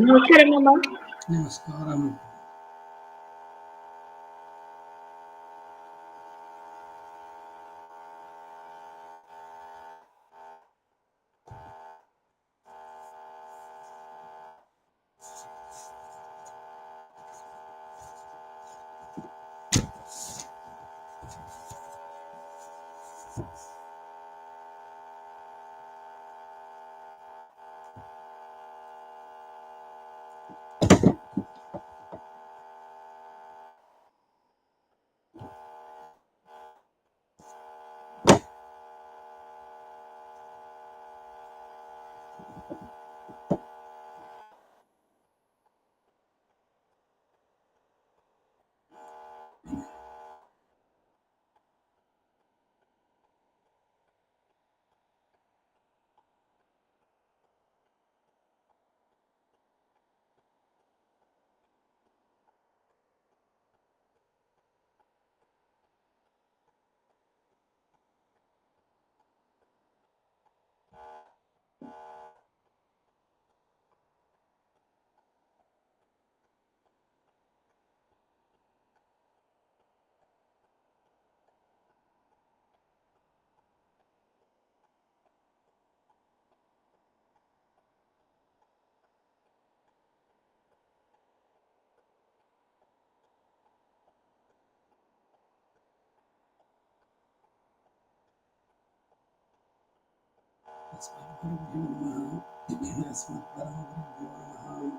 నమస్కారం అమ్మా. నమస్కారం.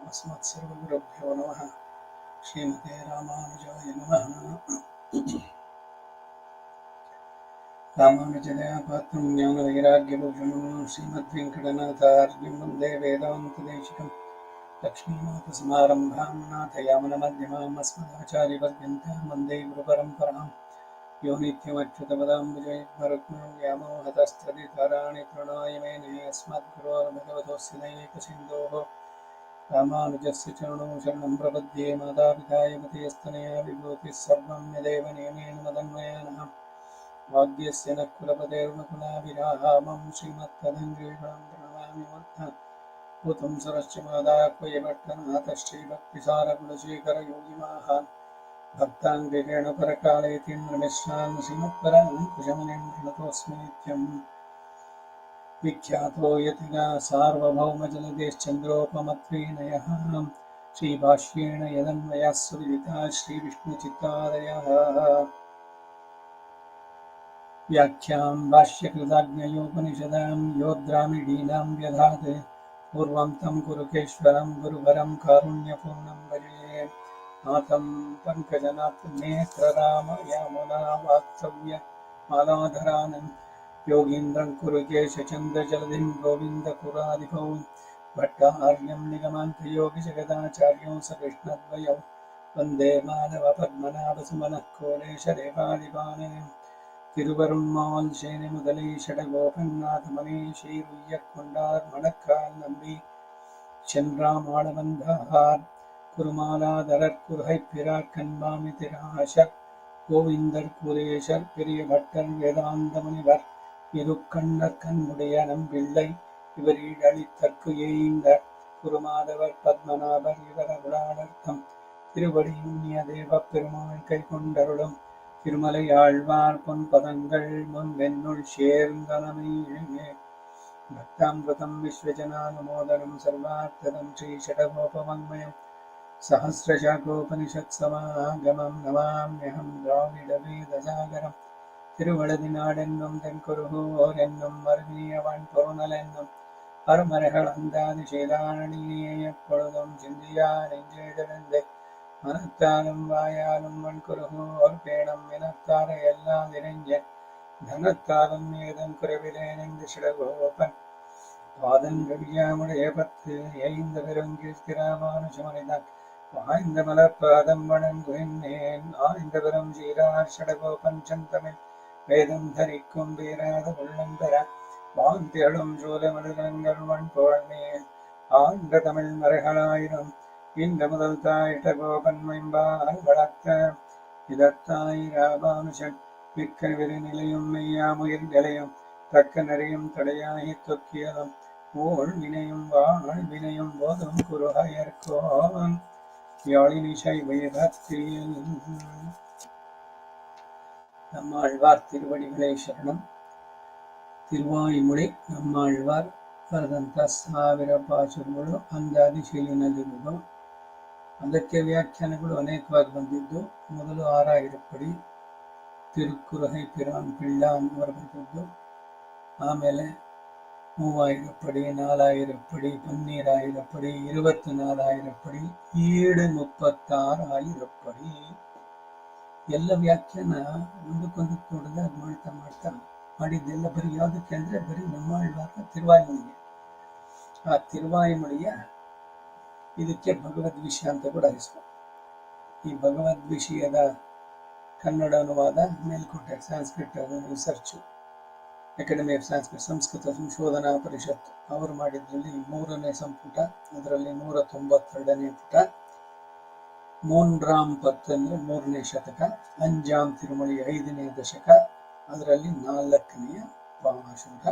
अस्मत्सर्वगुरुभ्यो नमः. श्रीमते रामानुजाय नमः. रामानुजदयापात्रं ज्ञानवैराग्यभूषणं श्रीमद्वेङ्कटनाथार्यं वन्दे वेदान्तदेशिकं लक्ष्मीनाथसमारम्भां नाथयामनमध्यमाम् अस्मदाचार्यपर्यन्तां वन्दे गुरुपरम्पराम्. यो नित्यमच्युतपदाम्बुजयुग्मरुक्मं व्यामोहतस्तदितराणि तृणाय मेने अस्मद्गुरोर्भगवतोऽस्य दैकसिन्धोः रामानुजस्य चरणौ शरणं प्रपद्ये. मातापितायपतिस्तनया विभूतिः सर्वं यदेव नियमेन मदन्वयानः भाग्यस्य नः कुलपतेर्वकुलाभिरामं श्रीमत्तदङ्ग्रीणं प्रणमामि मूर्धः भूतं सरश्च मादाक्वयभट्टनाथश्रीभक्तिसारकुलशेखरयोगिमाः भक्ताङ्गेणुपरकालयतीन्द्रमिश्रान् श्रीमत्पराङ्कुशमुनिं प्रणतोऽस्मि नित्यम्. विख्यातो यतिना सार्वभौमजलदेश्चन्द्रोपमत्रीनयः श्रीभाष्येण यदन्वयाः सुविदिताः श्रीविष्णुचित्तादयः व्याख्यां भाष्यकृताज्ञयोपनिषदां योद्रामिडीनां व्यधात् पूर्वं तं कुरुकेश्वरं गुरुवरं कारुण्यपूर्णं भजे. नाथं पङ्कजनाथनेत्ररामयामुना वात्सव्यमालाधरानं योगीन्द्रं कुरुकेशचन्द्रजलधिं गोविन्दपुरादिभौ भट्टार्यं निगमान्तयोगिजगदाचार्यौ सकृष्णद्वयौ वन्दे माधवपद्मनाभसुमनः कोलेशदेवादिपाणिनिम् திருவருண்மால் சேனை முதலை ஷடகோபநாதமணி ஸ்ரீருய்யக்கொண்டார் மணக்கால் நம்பி சென்றாமாளவந்தார் குருமாலாதரர் குருகை பிறார் கண்பாமி திராசர் கோவிந்தர் குரேஷர் பெரிய பட்டர் வேதாந்த முனிவர் இருக்கண்ணர் கண்முடைய நம்பிள்ளை இவர் ஈடழித்தற்கு ஏய்ந்த குருமாதவர் பத்மநாபர் இவர் அருளாளர்த்தம் திருவடியுண்ணிய தேவ பெருமாள் கை கொண்டருளும் திருமலை ஆழ்வார் பொன் பதங்கள் முன் வெண்ணுள் சேர்ந்தனமே. பக்தாமிருதம் விஸ்வஜனானுமோதனம் சர்வார்த்ததம் ஸ்ரீ ஷடகோபமன்மயம் சஹஸ்ரசாகோபனிஷத்சமாகமம் நமாம்யஹம் திராவிட வேதசாகரம். திருவழுதி நாடென்னும் தென்குருகூர் என்னும் மருவியவன் பொருணல் என்னும் அருமறைகள் அந்தாதி செய்தானடியே எப்பொழுதும் சிந்தியா நெஞ்செழுந்து மனத்தாலும் வாயாலும் வன்குருகூர் பேணம் இனத்தார எல்லாம் இறைஞ்ச தனத்தாலும் ஏதம் குறைவிலேன் என்று சிடகோபன் பாதங்கடியாமுடைய பத்து ஐந்து பெருங்கீர்த்திராமானுஜமனிதான் வாய்ந்த மலர்பாதம் வணங்குகின்றேன். ஆய்ந்த பெரும் சீரார் ஷடகோபன் செந்தமிழ் வேதம் தரிக்கும் பேராத உள்ளம் பெற வாந்தியழும் சூலமடுகங்கள் வன் போழ்மேல் ஆண்ட தமிழ் மறைகளாயிரம் இந்த முதல் தாயிட்ட கோபன் மைம்பால் வளர்த்த இதத்தாய் ராமானுஷன் மிக்க விரிநிலையும் மெய்யாமுயிர் நிலையும் தக்க நெறியும் தடையாகி தொக்கியதும் ஓள் வினையும் வாழ் வினையும் போதும் குருகையர்கோன் யாழினிசை வைரத்தில். நம்மாழ்வார் திருவடிகளே ಶರಣಂ. ತಿರುವಾಯಿಮುಳಿ ನಮ್ಮಾಳ್ವಾರ್ ಬರೆದಂಥ 1000 ಪಾಸುರಗಳು ಅಂದಾದಿ ಶೈಲಿನಲ್ಲಿರುವುದು. ಅದಕ್ಕೆ ವ್ಯಾಖ್ಯಾನಗಳು ಅನೇಕವಾಗಿ ಬಂದಿದ್ದು. ಮೊದಲು 6000 ಪಡಿ ತಿರುಕ್ಕುರಹೈ ಪಿರಾನ್ ಪಿಳ್ಳಾನ್ ಅವರು ಬರೆದದ್ದು. ಆಮೇಲೆ 3000 ಪಡಿ, 4000 ಪಡಿ, 12000 ಪಡಿ, 24000 ಪಡಿ, ಈಡು 36000 ಪಡಿ. ಎಲ್ಲ ವ್ಯಾಖ್ಯಾನ ಒಂದಕ್ಕೊಂದಕ್ಕೆ ನೋಡಿದಾಗ ಮಾಡ್ತಾ ಮಾಡ್ತಾ ಮಾಡಿದ್ದೆಲ್ಲ ಬರೀ ಯಾವುದಕ್ಕೆ ಅಂದ್ರೆ ಬರೀ ನಮ್ಮಾಳ್ವಾರ ತಿರುವಾಯಿಮುಳಿಗೆ. ಆ ತಿರುವಾಯಿಮುಳಿಯ ಇದಕ್ಕೆ ಭಗವದ್ವಿಷಯ ಅಂತ ಕೂಡ ಹೆಸರು. ಈ ಭಗವದ್ವಿಷಯದ ಕನ್ನಡ ಅನುವಾದ Melkote Sanskrit research academy of Sanskrit ಸಂಶೋಧನಾ ಪರಿಷತ್ ಅವರು ಮಾಡಿದ್ರಲ್ಲಿ 3ನೇ ಸಂಪುಟ, ಅದರಲ್ಲಿ 192ನೇ ಪುಟ. ಮೂನ್ರಾಮ್ ಪತ್ ಅಂದ್ರೆ 3ನೇ ಶತಕ, ಅಂಜಾಮ್ ತಿರುಮಳಿ 5ನೇ ದಶಕ, ಅದರಲ್ಲಿ 4ನೆಯ ಪಾಸುರ.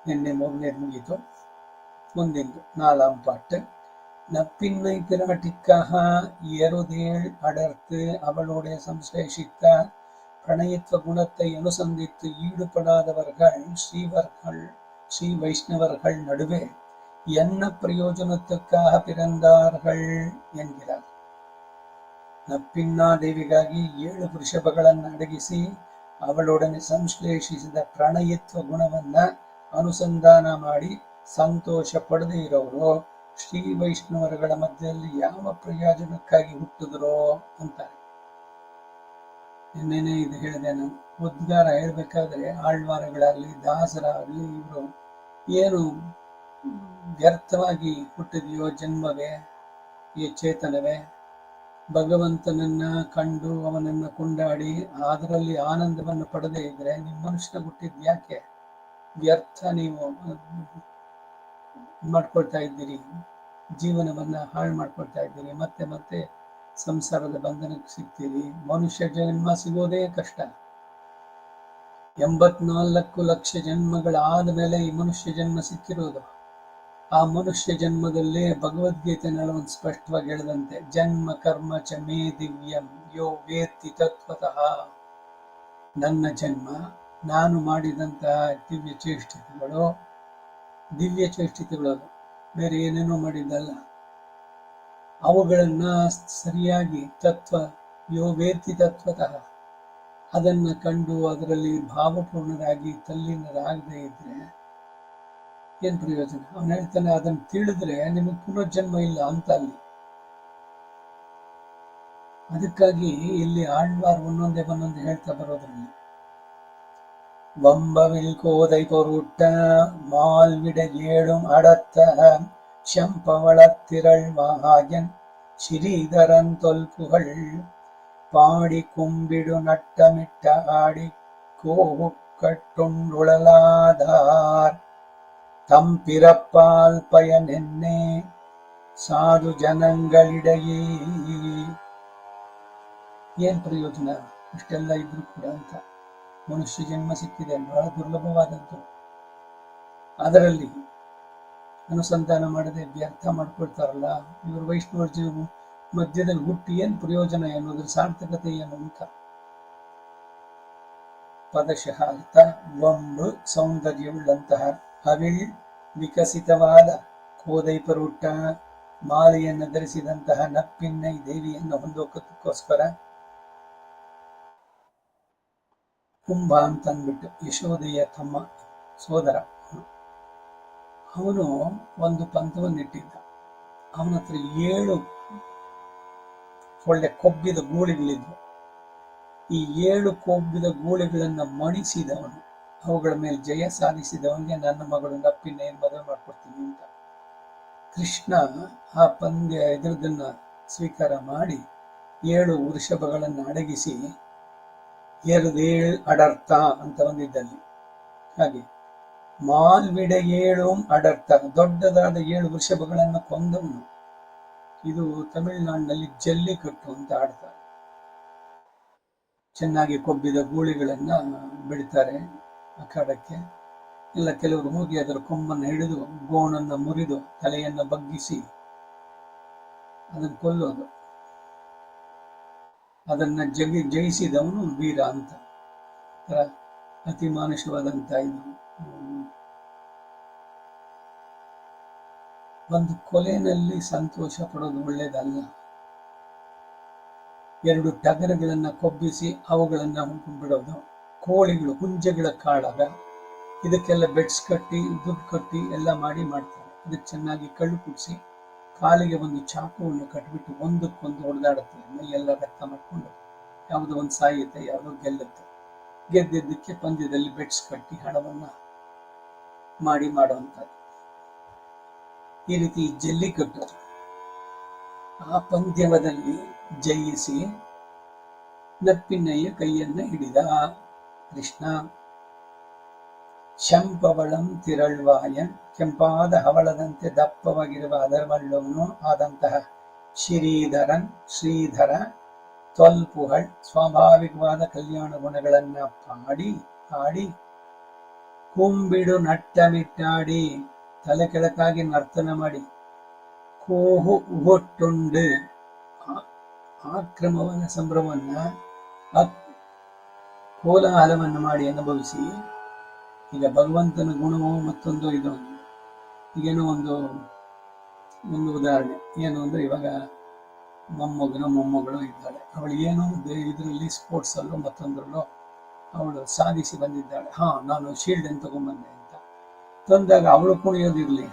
ನಿನ್ನೆ 3ನೇದು ಮುಗೀತು. ಮುಂದಿಂದು 4ஆம் பாட்டு. நப்பின்னை பிராட்டிக்காக ஏறுதேள் அடர்த்து அவளோட சம்சேஷித்த பிரணயத்துவ குணத்தை அனுசந்தித்து ஈடுபடாதவர்கள் ஸ்ரீ வைஷ்ணவர்கள் நடுவே என்ன பிரயோஜனத்துக்காக பிறந்தார்கள் என்கிறார். ನಪ್ಪಿನ್ನಾ ದೇವಿಗಾಗಿ 7 ವೃಷಭಗಳನ್ನು ಅಡಗಿಸಿ ಅವಳೊಡನೆ ಸಂಶ್ಲೇಷಿಸಿದ ಪ್ರಣಯತ್ವ ಗುಣವನ್ನ ಅನುಸಂಧಾನ ಮಾಡಿ ಸಂತೋಷ ಪಡೆದೇ ಇರೋರು ಶ್ರೀ ವೈಷ್ಣವರುಗಳ ಮಧ್ಯದಲ್ಲಿ ಯಾವ ಪ್ರಯೋಜನಕ್ಕಾಗಿ ಹುಟ್ಟಿದ್ರೋ ಅಂತಾರೆ. ನಿನ್ನೆನೆ ಇದು ಹೇಳಿದೆ ನಾನು. ಉದ್ಗಾರ ಹೇಳ್ಬೇಕಾದ್ರೆ ಆಳ್ವಾರಗಳಾಗ್ಲಿ ದಾಸರಾಗ್ಲಿ ಇವರು ಏನು ವ್ಯರ್ಥವಾಗಿ ಹುಟ್ಟಿದೆಯೋ ಜನ್ಮವೇ, ಈ ಚೇತನವೇ, ಭಗವಂತನನ್ನ ಕಂಡು ಅವನನ್ನ ಕೊಂಡಾಡಿ ಅದರಲ್ಲಿ ಆನಂದವನ್ನು ಪಡೆದೇ ಇದ್ರೆ ನಿಮ್ಮ ಮನುಷ್ಯನ ಹುಟ್ಟಿದ್ ಯಾಕೆ? ವ್ಯರ್ಥ ನೀವು ಮಾಡ್ಕೊಳ್ತಾ ಇದ್ದೀರಿ, ಜೀವನವನ್ನ ಹಾಳು ಮಾಡ್ಕೊಳ್ತಾ ಇದ್ದೀರಿ, ಮತ್ತೆ ಮತ್ತೆ ಸಂಸಾರದ ಬಂಧನಕ್ಕೆ ಸಿಗ್ತೀರಿ. ಮನುಷ್ಯ ಜನ್ಮ ಸಿಗೋದೇ ಕಷ್ಟ. 84 ಲಕ್ಷ ಜನ್ಮಗಳಾದ ಮೇಲೆ ಈ ಮನುಷ್ಯ ಜನ್ಮ ಸಿಕ್ಕಿರೋದು. ಆ ಮನುಷ್ಯ ಜನ್ಮದಲ್ಲೇ ಭಗವದ್ಗೀತೆನಲ್ಲಿ ಒಂದು ಸ್ಪಷ್ಟವಾಗಿ ಹೇಳಿದಂತೆ, ಜನ್ಮ ಕರ್ಮ ಚ ಮೇ ದಿವ್ಯಂ ಯೋ ವೇತ್ತಿ ತತ್ವತಃ. ನನ್ನ ಜನ್ಮ, ನಾನು ಮಾಡಿದಂತಹ ದಿವ್ಯ ಚೇಷ್ಟಿತೆಗಳು ಬೇರೆ ಏನೇನೋ ಮಾಡಿದ್ದಲ್ಲ. ಅವುಗಳನ್ನ ಸರಿಯಾಗಿ ಯೋ ವೇತ್ತಿ ತತ್ವತಃ ಅದನ್ನ ಕಂಡು ಅದರಲ್ಲಿ ಭಾವಪೂರ್ಣರಾಗಿ ತಲ್ಲೀನರಾಗದೇ ಇದ್ರೆ ಏನ್ ಪ್ರಯೋಜನ? ಅವನು ಹೇಳ್ತಾನೆ, ಅದನ್ನ ತಿಳಿದ್ರೆ ನಿಮಗೆ ಪುನರ್ಜನ್ಮ ಇಲ್ಲ ಅಂತ ಅಲ್ಲಿ. ಅದಕ್ಕಾಗಿ ಇಲ್ಲಿ ಆಳ್ವಾರ್ ಒಂದೊಂದೇ ಹೇಳ್ತಾ ಬರೋದ್ರಲ್ಲಿ வம்பவில் கோதை பொருட்ட மால்விட ஏழும் அடத்த செம்பவளத்திரள்வாயன் ஸ்ரீதரன் தொல்புகழ் பாடி கும்பிடு நட்டமிட்ட ஆடி கோவுக்கட்டுள்ளாதார் தம் பிறப்பால் பயனென்னே ಸಾಧು ಜನಗಳಿಡೆಯೇ. ಏನ್ ಪ್ರಯೋಜನ ಇಷ್ಟೆಲ್ಲ ಇದ್ರು ಕೂಡ ಅಂತ. ಮನುಷ್ಯ ಜನ್ಮ ಸಿಕ್ಕಿದೆ, ಬಹಳ ದುರ್ಲಭವಾದದ್ದು. ಅದರಲ್ಲಿ ಅನುಸಂಧಾನ ಮಾಡದೆ ವ್ಯರ್ಥ ಮಾಡ್ಕೊಳ್ತಾರಲ್ಲ ಇವರು ವೈಷ್ಣವ ಮಧ್ಯದಲ್ಲಿ ಹುಟ್ಟಿ ಏನ್ ಪ್ರಯೋಜನ ಎನ್ನುವುದ್ರ ಸಾರ್ಥಕತೆ ಏನು ಅಂತ. ಪದಶಃ ಅರ್ಥ ಒಂದು ಸೌಂದರ್ಯವುಳ್ಳಂತಹ ಅವಿಳ್ ವಿಕಸಿತವಾದ ಕೋದೈ ಪರುಟ್ಟ ಮಾಲೆಯನ್ನು ಧರಿಸಿದಂತಹ ನಪ್ಪಿನ್ನೈ ದೇವಿಯನ್ನು ಹೊಂದೋಕಕ್ಕೋಸ್ಕರ ಕುಂಭ ಅಂತ ಅಂದ್ಬಿಟ್ಟು ಯಶೋದೆಯ ತಮ್ಮ ಸೋದರ ಅವನು ಒಂದು ಪಂಥವನ್ನಿಟ್ಟಿದ್ದ. ಅವನ ಹತ್ರ 7 ಒಳ್ಳೆ ಕೊಬ್ಬಿದ ಗೂಳಿಗಳಿದ್ವು. ಈ 7 ಕೊಬ್ಬಿದ ಗೂಳಿಗಳನ್ನ ಮಣಿಸಿದವನು, ಅವುಗಳ ಮೇಲೆ ಜಯ ಸಾಧಿಸಿದವನಿಗೆ ನನ್ನ ಮಗಳು ನಪ್ಪಿನ ಮದುವೆ ಮಾಡ್ಕೊಡ್ತೀನಿ ಅಂತ. ಕೃಷ್ಣ ಆ ಇದರದನ್ನ ಸ್ವೀಕಾರ ಮಾಡಿ 7 ವೃಷಭಗಳನ್ನು ಅಡಗಿಸಿ ಏರುದೇಳ್ ಅಡರ್ಥ ಅಂತ ಬಂದಿದ್ದಲ್ಲಿ. ಹಾಗೆ ಮಾಲ್ವಿಡ 7 ಅಡರ್ಥ, ದೊಡ್ಡದಾದ 7 ವೃಷಭಗಳನ್ನು ಕೊಂದವನು. ಇದು ತಮಿಳುನಾಡಿನಲ್ಲಿ ಜಲ್ಲಿಕಟ್ಟು ಅಂತ ಆಡ್ತಾರೆ. ಚೆನ್ನಾಗಿ ಕೊಬ್ಬಿದ ಗೂಳಿಗಳನ್ನ ಬಿಡ್ತಾರೆ ಅಖಾಡಕ್ಕೆ. ಇಲ್ಲ ಕೆಲವರು ಹೋಗಿ ಅದರ ಕೊಂಬನ್ನು ಹಿಡಿದು ಗೋಣನ್ನು ಮುರಿದು ತಲೆಯನ್ನು ಬಗ್ಗಿಸಿ ಅದನ್ನು ಕೊಲ್ಲೋದು. ಅದನ್ನ ಜಯಿಸಿದವನು ವೀರ ಅಂತ. ಅತಿ ಮಾನುಷವಾದಂತ ಇದು. ಒಂದು ಕೊಲೆಯಲ್ಲಿ ಸಂತೋಷ ಪಡೋದು ಒಳ್ಳೇದಲ್ಲ. ಎರಡು ಟಗರುಗಳನ್ನ ಕೊಬ್ಬಿಸಿ ಅವುಗಳನ್ನ ಬಿಡೋದು, ಕೋಳಿಗಳು ಹುಂಜಗಳ ಕಾಳಾಗ ಇದಕ್ಕೆಲ್ಲ ಬೆಡ್ಸ್ ಕಟ್ಟಿ ದುಡ್ಡು ಕಟ್ಟಿ ಎಲ್ಲ ಮಾಡ್ತಾರೆ. ಅದಕ್ಕೆ ಚೆನ್ನಾಗಿ ಕಳ್ಳು ಕುಡಿಸಿ ಕಾಲಿಗೆ ಒಂದು ಚಾಕುವನ್ನು ಕಟ್ಬಿಟ್ಟು ಒಂದಕ್ಕೊಂದು ಹೊಡೆದಾಡುತ್ತೆ. ಮೈಯೆಲ್ಲ ರಕ್ತ ಮಾಡ್ಕೊಂಡು ಯಾವುದೋ ಒಂದು ಸಾಯುತ್ತೆ, ಯಾವುದೋ ಗೆಲ್ಲುತ್ತೆ. ಗೆದ್ದಿದ್ದಕ್ಕೆ ಪಂದ್ಯದಲ್ಲಿ ಬೆಡ್ಸ್ ಕಟ್ಟಿ ಹಣವನ್ನ ಮಾಡುವಂಥದ್ದು. ಈ ರೀತಿ ಜಲ್ಲಿಕಟ್ಟು ಆ ಪಂದ್ಯದಲ್ಲಿ ಜಯಿಸಿ ನಪ್ಪಿನಯ್ಯ ಕೈಯನ್ನ ಹಿಡಿದ ಕೃಷ್ಣ. ಶಂಪವಳಂ ತಿರಳ್ವಾಯನ್, ಕೆಂಪಾದ ಹವಳದಂತೆ ದಪ್ಪವಾಗಿರುವ ಅದರವಳ್ಳವನು ಆದಂತಹ ಶ್ರೀಧರ ತ್ವಲ್ಪುಹಳ್ ಸ್ವಾಭಾವಿಕವಾದ ಕಲ್ಯಾಣ ಗುಣಗಳನ್ನ ಹಾಡಿ ಕುಂಬಿಡು ನಟ್ಟಮಿಟ್ಟಾಡಿ ತಲೆ ಕೆಳಕಾಗಿ ನರ್ತನ ಮಾಡಿ ಕೋಹು ಉಗೊಟ್ಟುಂಡು ಆಕ್ರಮವನ್ನ ಸಂಭ್ರಮವನ್ನ ಕೋಲಾಹಲವನ್ನು ಮಾಡಿ ಅನುಭವಿಸಿ. ಈಗ ಭಗವಂತನ ಗುಣವು ಮತ್ತೊಂದು ಇದೊಂದು ಈಗೇನೋ ಒಂದು ಉದಾಹರಣೆ ಏನು ಅಂದ್ರೆ, ಇವಾಗ ಮೊಮ್ಮಗಳು ಇದ್ದಾಳೆ. ಅವಳು ಏನೋ ಇದರಲ್ಲಿ ಸ್ಪೋರ್ಟ್ಸ್ ಅಲ್ಲೋ ಮತ್ತೊಂದರಲ್ಲೋ ಅವಳು ಸಾಧಿಸಿ ಬಂದಿದ್ದಾಳೆ. ನಾನು ಶೀಲ್ಡ್ ಅನ್ನು ತಗೊಂಡ್ಬಂದೆ ಅಂತ ತಂದಾಗ ಅವಳು ಕುಣಿಯೋದಿರ್ಲಿ,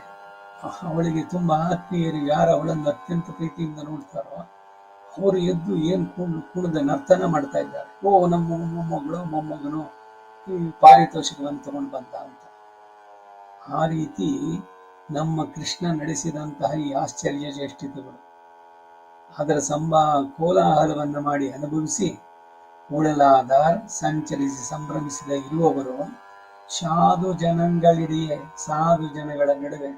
ಅವಳಿಗೆ ತುಂಬಾ ಆತ್ಮೀಯರು ಯಾರು ಅವಳನ್ನು ಅತ್ಯಂತ ಪ್ರೀತಿಯಿಂದ ನೋಡ್ತಾರೋ ಅವರು ಎದ್ದು ಕುಣಿದ ನರ್ತನ ಮಾಡ್ತಾ ಇದ್ದಾರೆ. ನಮ್ಮ ಮೊಮ್ಮಗನು ಈ ಪಾರಿತೋಷಿಕವನ್ನು ತಗೊಂಡು ಬಂದ ಅಂತ. ಆ ರೀತಿ ನಮ್ಮ ಕೃಷ್ಣ ನಡೆಸಿದಂತಹ ಈ ಆಶ್ಚರ್ಯ ಚೇಷ್ಟಿತಗಳು ಅದರ ಕೋಲಾಹಲವನ್ನು ಮಾಡಿ ಅನುಭವಿಸಿ ಉಳಲಾದಾರ್ ಸಂಚರಿಸಿ ಸಂಭ್ರಮಿಸಿದ ಇರುವವರು ಸಾಧು ಜನಗಳ ನಡುವೆ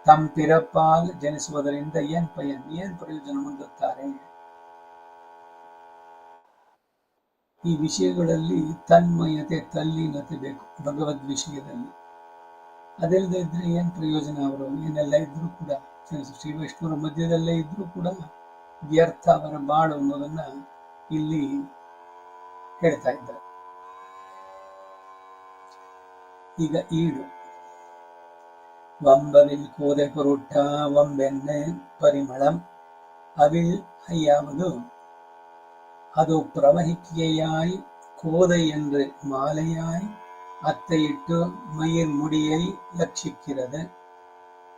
ತಂಪಿರಪಾಲ್ ಜನಿಸುವುದರಿಂದ ಏನ್ ಪ್ರಯೋಜನ ಹೊಂದುತ್ತಾರೆ. ಈ ವಿಷಯಗಳಲ್ಲಿ ತನ್ಮಯತೆ ತಲ್ಲೀನತೆ ಬೇಕು ಭಗವದ್ ವಿಷಯದಲ್ಲಿ. ಅದೆಲ್ಲದೆ ಇದ್ರೆ ಏನ್ ಪ್ರಯೋಜನ? ಅವರು ಏನೆಲ್ಲ ಇದ್ರೂ ಕೂಡ, ಶ್ರೀ ವೈಷ್ಣವರ ಮಧ್ಯದಲ್ಲೇ ಇದ್ರೂ ಕೂಡ ವ್ಯರ್ಥ ಅವರ ಬಾಳು ಅನ್ನೋದನ್ನ ಇಲ್ಲಿ ಹೇಳ್ತಾ ಇದ್ದಾರೆ. ಈಗ ಈಡು ವಂಬವಿಲ್ ಕೋದೆ ಪುರುಟ್ಟ ವಂಬೆನ್ನೆ ಪರಿಮಳಂ ಅವಿಲ್ ஐயாவது அது பிரவகிக்கையாய் கோதை என்று மாலையாய் அத்தையிட்டு மயிர் முடியை லட்சிக்கிறது.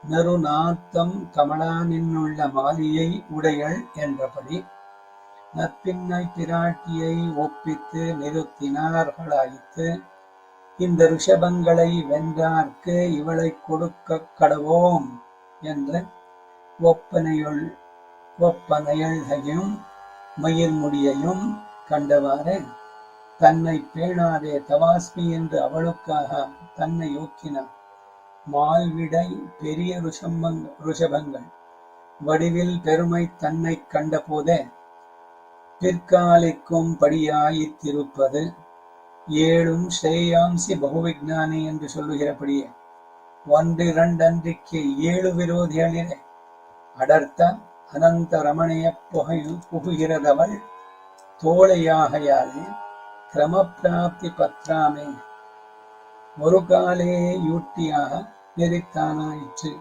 நறுநாத்தம் கமலா நின்னுள்ள மாலியை உடையள் என்றபடி நற்பின்னை பிராட்டியை ஒப்பித்து நிறுத்தினார்களாயித்து. இந்த ரிஷபங்களை வென்றார்க்கு இவளை கொடுக்க கடவோம் என்று ஒப்பனையையும் மயிர் முடியையும் கண்டவாறு தன்னை பேணாதே தவாஸ்மி என்று அவளுக்காக தன்னை யோக்கினார். மால்விடை பெரிய ருஷபங்கள் வடிவில் பெருமை தன்னை கண்ட போதே பிற்காலிக்கும் படியாயித்திருப்பது. ஏழும் ஸ்ரேயாம்சி பகுவிஜானி என்று சொல்லுகிறபடியே ஒன்றிரண்டன்றிக்கு 7 விரோதிகளிலே அடர்த்த அனந்த ரமணைய புகுகிறதவள் தோழையாகையாலே கிரமப்பிராப்தி பத்ராமே ஒரு காலே யூட்டியாக நெறித்தானாயிற்று.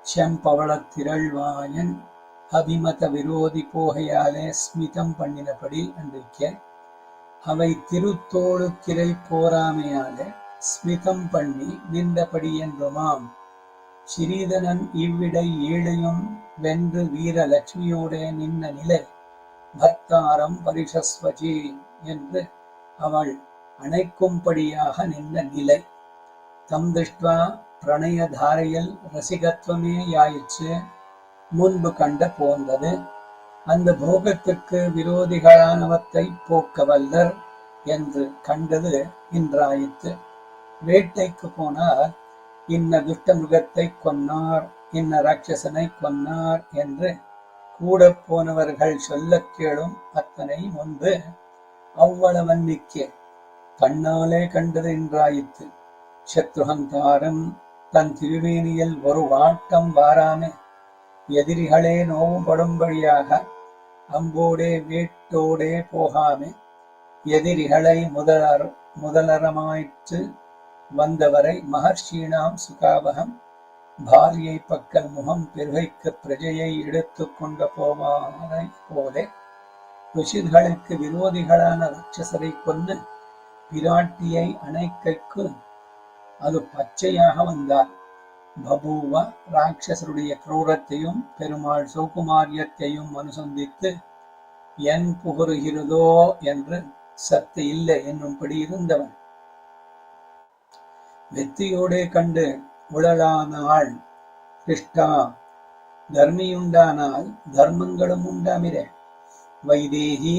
செம்பவள திரள்வாயன் அபிமத விரோதி போகையாலே ஸ்மிதம் பண்ணினபடி அன்றைக்க அவை திருத்தோடு கிரை போராமையாலே ஸ்மிதம் பண்ணி நின்றபடி என்றுமாம். ஸ்ரீதரன் இவ்விடை ஏழையும் வென்று வீர லட்சுமியோட நின்ன நிலை பக்தாரம் பரிசஸ்வஜி என்று அவள் அணைக்கும்படியாக நின்ற நிலை. தம் திருஷ்டுவா பிரணய தாரையில் ரசிகத்துவமே யாயிற்று முன்பு கண்ட போந்தது. அந்த போகத்துக்கு விரோதிகளானவற்றை போக்க வல்லர் என்று கண்டது இன்றாயிற்று. வேட்டைக்கு போனார், இன்ன துஷ்ட மிருகத்தை கொன்னார், இன்ன ராட்சசனை கொன்னார் என்று கூட போனவர்கள் சொல்ல கேளும் அத்தனை முன்பு அவ்வளவன்னிக்கு கண்ணாலே கண்டது என்றாயிற்று. சத்ருஹந்தாரம் தன் திருவேணியில் ஒரு வாட்டம் வாராமே எதிரிகளே நோவுபடும்படியாக அம்போடே வீட்டோடே போகாமே எதிரிகளை முதலரமாயிற்று வந்தவரை மகர்ஷீணாம் சுகாவகம் பாரியை பக்கல் முகம் பெருகைக்கு பிரஜையை எடுத்து கொண்ட போவாரை போலே ருஷிர்களுக்கு விரோதிகளான ராட்சசரை கொன்னு பிராட்டியை அணைக்கைக்கு அது பச்சையாக வந்தார். பபூவ ராட்சசருடைய குரூரத்தையும் பெருமாள் சௌகுமாரியத்தையும் அனுசந்தித்து என் புகருகிறதோ என்று சத்து இல்லை என்னும்படி இருந்தவன் வெத்தியோடே கண்டு உழலானாள் கிருஷ்டா தர்மியுண்டானால் தர்மங்களும் உண்டாமிரே வைதேகி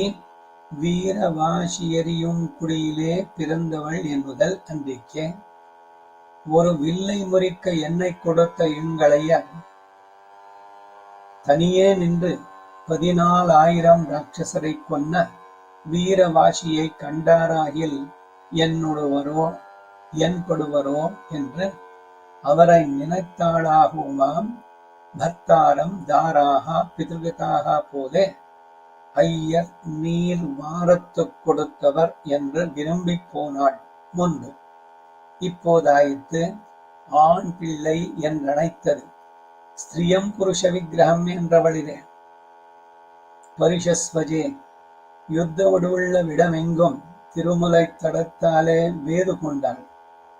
வீரவாசியரியும் குடியிலே பிறந்தவள் என்பதல் அன்றைக்கே ஒரு வில்லை முறிக்க என்னை கொடுத்த எங்களைய தனியே நின்று 14,000 ராட்சசரை கொன்ன வீரவாசியை கண்டாராகில் என்னுடுவரோ என்படுவரோ என்று அவரை நினைத்தாளாகுமாம். பர்த்தாரம் தாராகா பிதுகதாக போலே ஐயர் நீர் வாரத்துக் கொடுத்தவர் என்று விரும்பி போனாள் முன்பு. இப்போதாயிற்று ஆண் பிள்ளை என்றழைத்தது. ஸ்திரியம் புருஷ விக்கிரகம் என்றவளிரே பரிஷஸ்வஜே யுத்த வடுவுள்ள விடமெங்கும் திருமுலை தடத்தாலே வேது கொண்டாள்.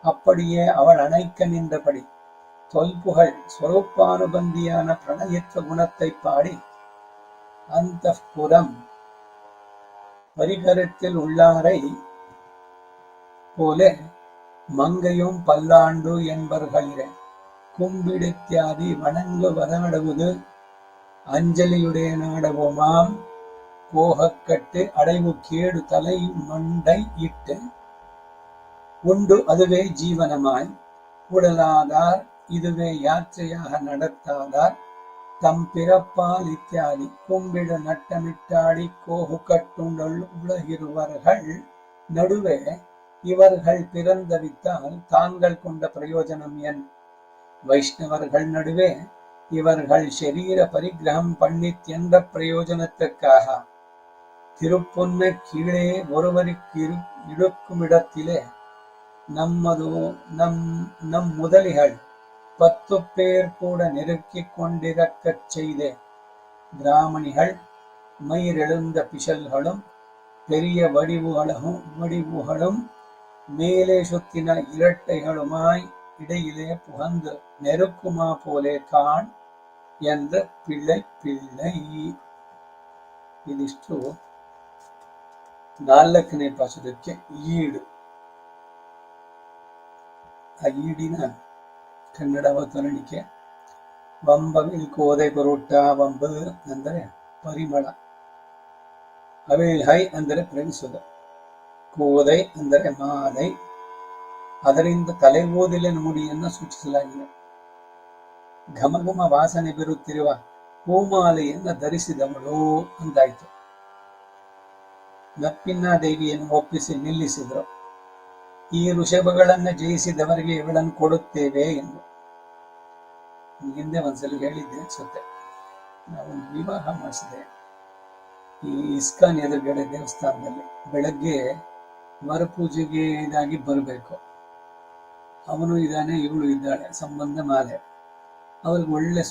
அப்படியே அவள் அணைக்க நின்றபடி தொல்புகழ் ஸ்வரூப்பானுபந்தியான பிரணயத்துவ குணத்தை பாடி அந்த புறம் பரிகரத்தில் உள்ளாரை போல மங்கையும் பல்லாண்டு என்பர்களிலே கும்பிடுத்தியாதி வணங்கு வதனடுவது அஞ்சலியுடைய நாடகமாம். போகக்கட்டு அடைவு கேடு தலை மண்டை இட்டு உண்டு அதுவே ஜீவனமாய் உடலாதார் இதுவே யாத்திரையாக நடத்தாதார் தம் பிறப்பால் இத்தியாதி கும்பிடு நட்டமிட்டாடி கோகு கட்டுண்டல் உலகிருவர்கள் நடுவே இவர்கள் பிறந்தவித்தால் தாங்கள் கொண்ட பிரயோஜனம் என் வைஷ்ணவர்கள் நடுவே இவர்கள் ஷரீர பரிகிரகம் பண்ணித் என்ற பிரயோஜனத்துக்காக திருப்பொன்ன கீழே ஒருவருக்கு இழுக்குமிடத்திலே நம் முதலிகள் 10 பேர் கூட நெருக்கிக் கொண்டிருக்கச் செய்தே பிராமணிகள் மயிரெழுந்த பிசல்களும் பெரிய வடிவுகளும் மேலே சுத்தின இரட்டைகளுமாய் இடையிலே புகந்து நெருக்குமா போலே காண் என்ற பிள்ளை ಇದಿಷ್ಟು 4ನೇ ಪಾಶದಕ್ಕೆ ಈಡು. ಆ ಈಡಿನ ಕನ್ನಡ ಅವತರಣಿಕೆ ವಂಬವಿಲ್ ಕೋದೆ ಬರುಟ್ಟ ವಂಬ ಅಂದರೆ ಪರಿಮಳ, ಅವಿಲ್ ಹೈ ಅಂದರೆ ಪ್ರೇಮಿಸುವುದು, ಕೋದೈ ಅಂದರೆ ಮಾದೈ, ಅದರಿಂದ ತಲೆಗೂದಲಿನ ಮುಡಿಯನ್ನು ಸೂಚಿಸಲಾಗಿದೆ. ಘಮಘಮ ವಾಸನೆ ಬರುತ್ತಿರುವ ಹೂಮಾಲೆಯನ್ನು ಧರಿಸಿದವಳು ಅಂತಾಯ್ತು. ನಪ್ಪಿನ ದೇವಿಯನ್ನು ಒಪ್ಪಿಸಿ ನಿಲ್ಲಿಸಿದ್ರು. ಈ ಋಷಭಗಳನ್ನ ಜಯಿಸಿದವರಿಗೆ ಇವಳನ್ನು ಕೊಡುತ್ತೇವೆ ಎಂದು ಹಿಂದೆ ಒಂದ್ಸಲ ಹೇಳಿದ್ದೆ ಅನ್ಸುತ್ತೆ. ನಾವು ವಿವಾಹ ಮಾಡಿಸಿದೆ ಈ ಇಸ್ಕಾನ್ ಎದುರುಗಡೆ ದೇವಸ್ಥಾನದಲ್ಲಿ. ಬೆಳಗ್ಗೆ ವರಪೂಜೆಗೆ ಇದಾಗಿ ಬರಬೇಕು. ಅವನು ಇದ್ದಾನೆ, ಇವಳು ಇದ್ದಾಳೆ, ಸಂಬಂಧ ಮಾಲೆ. ಅವ್ರಿಗೆ ಒಳ್ಳೆ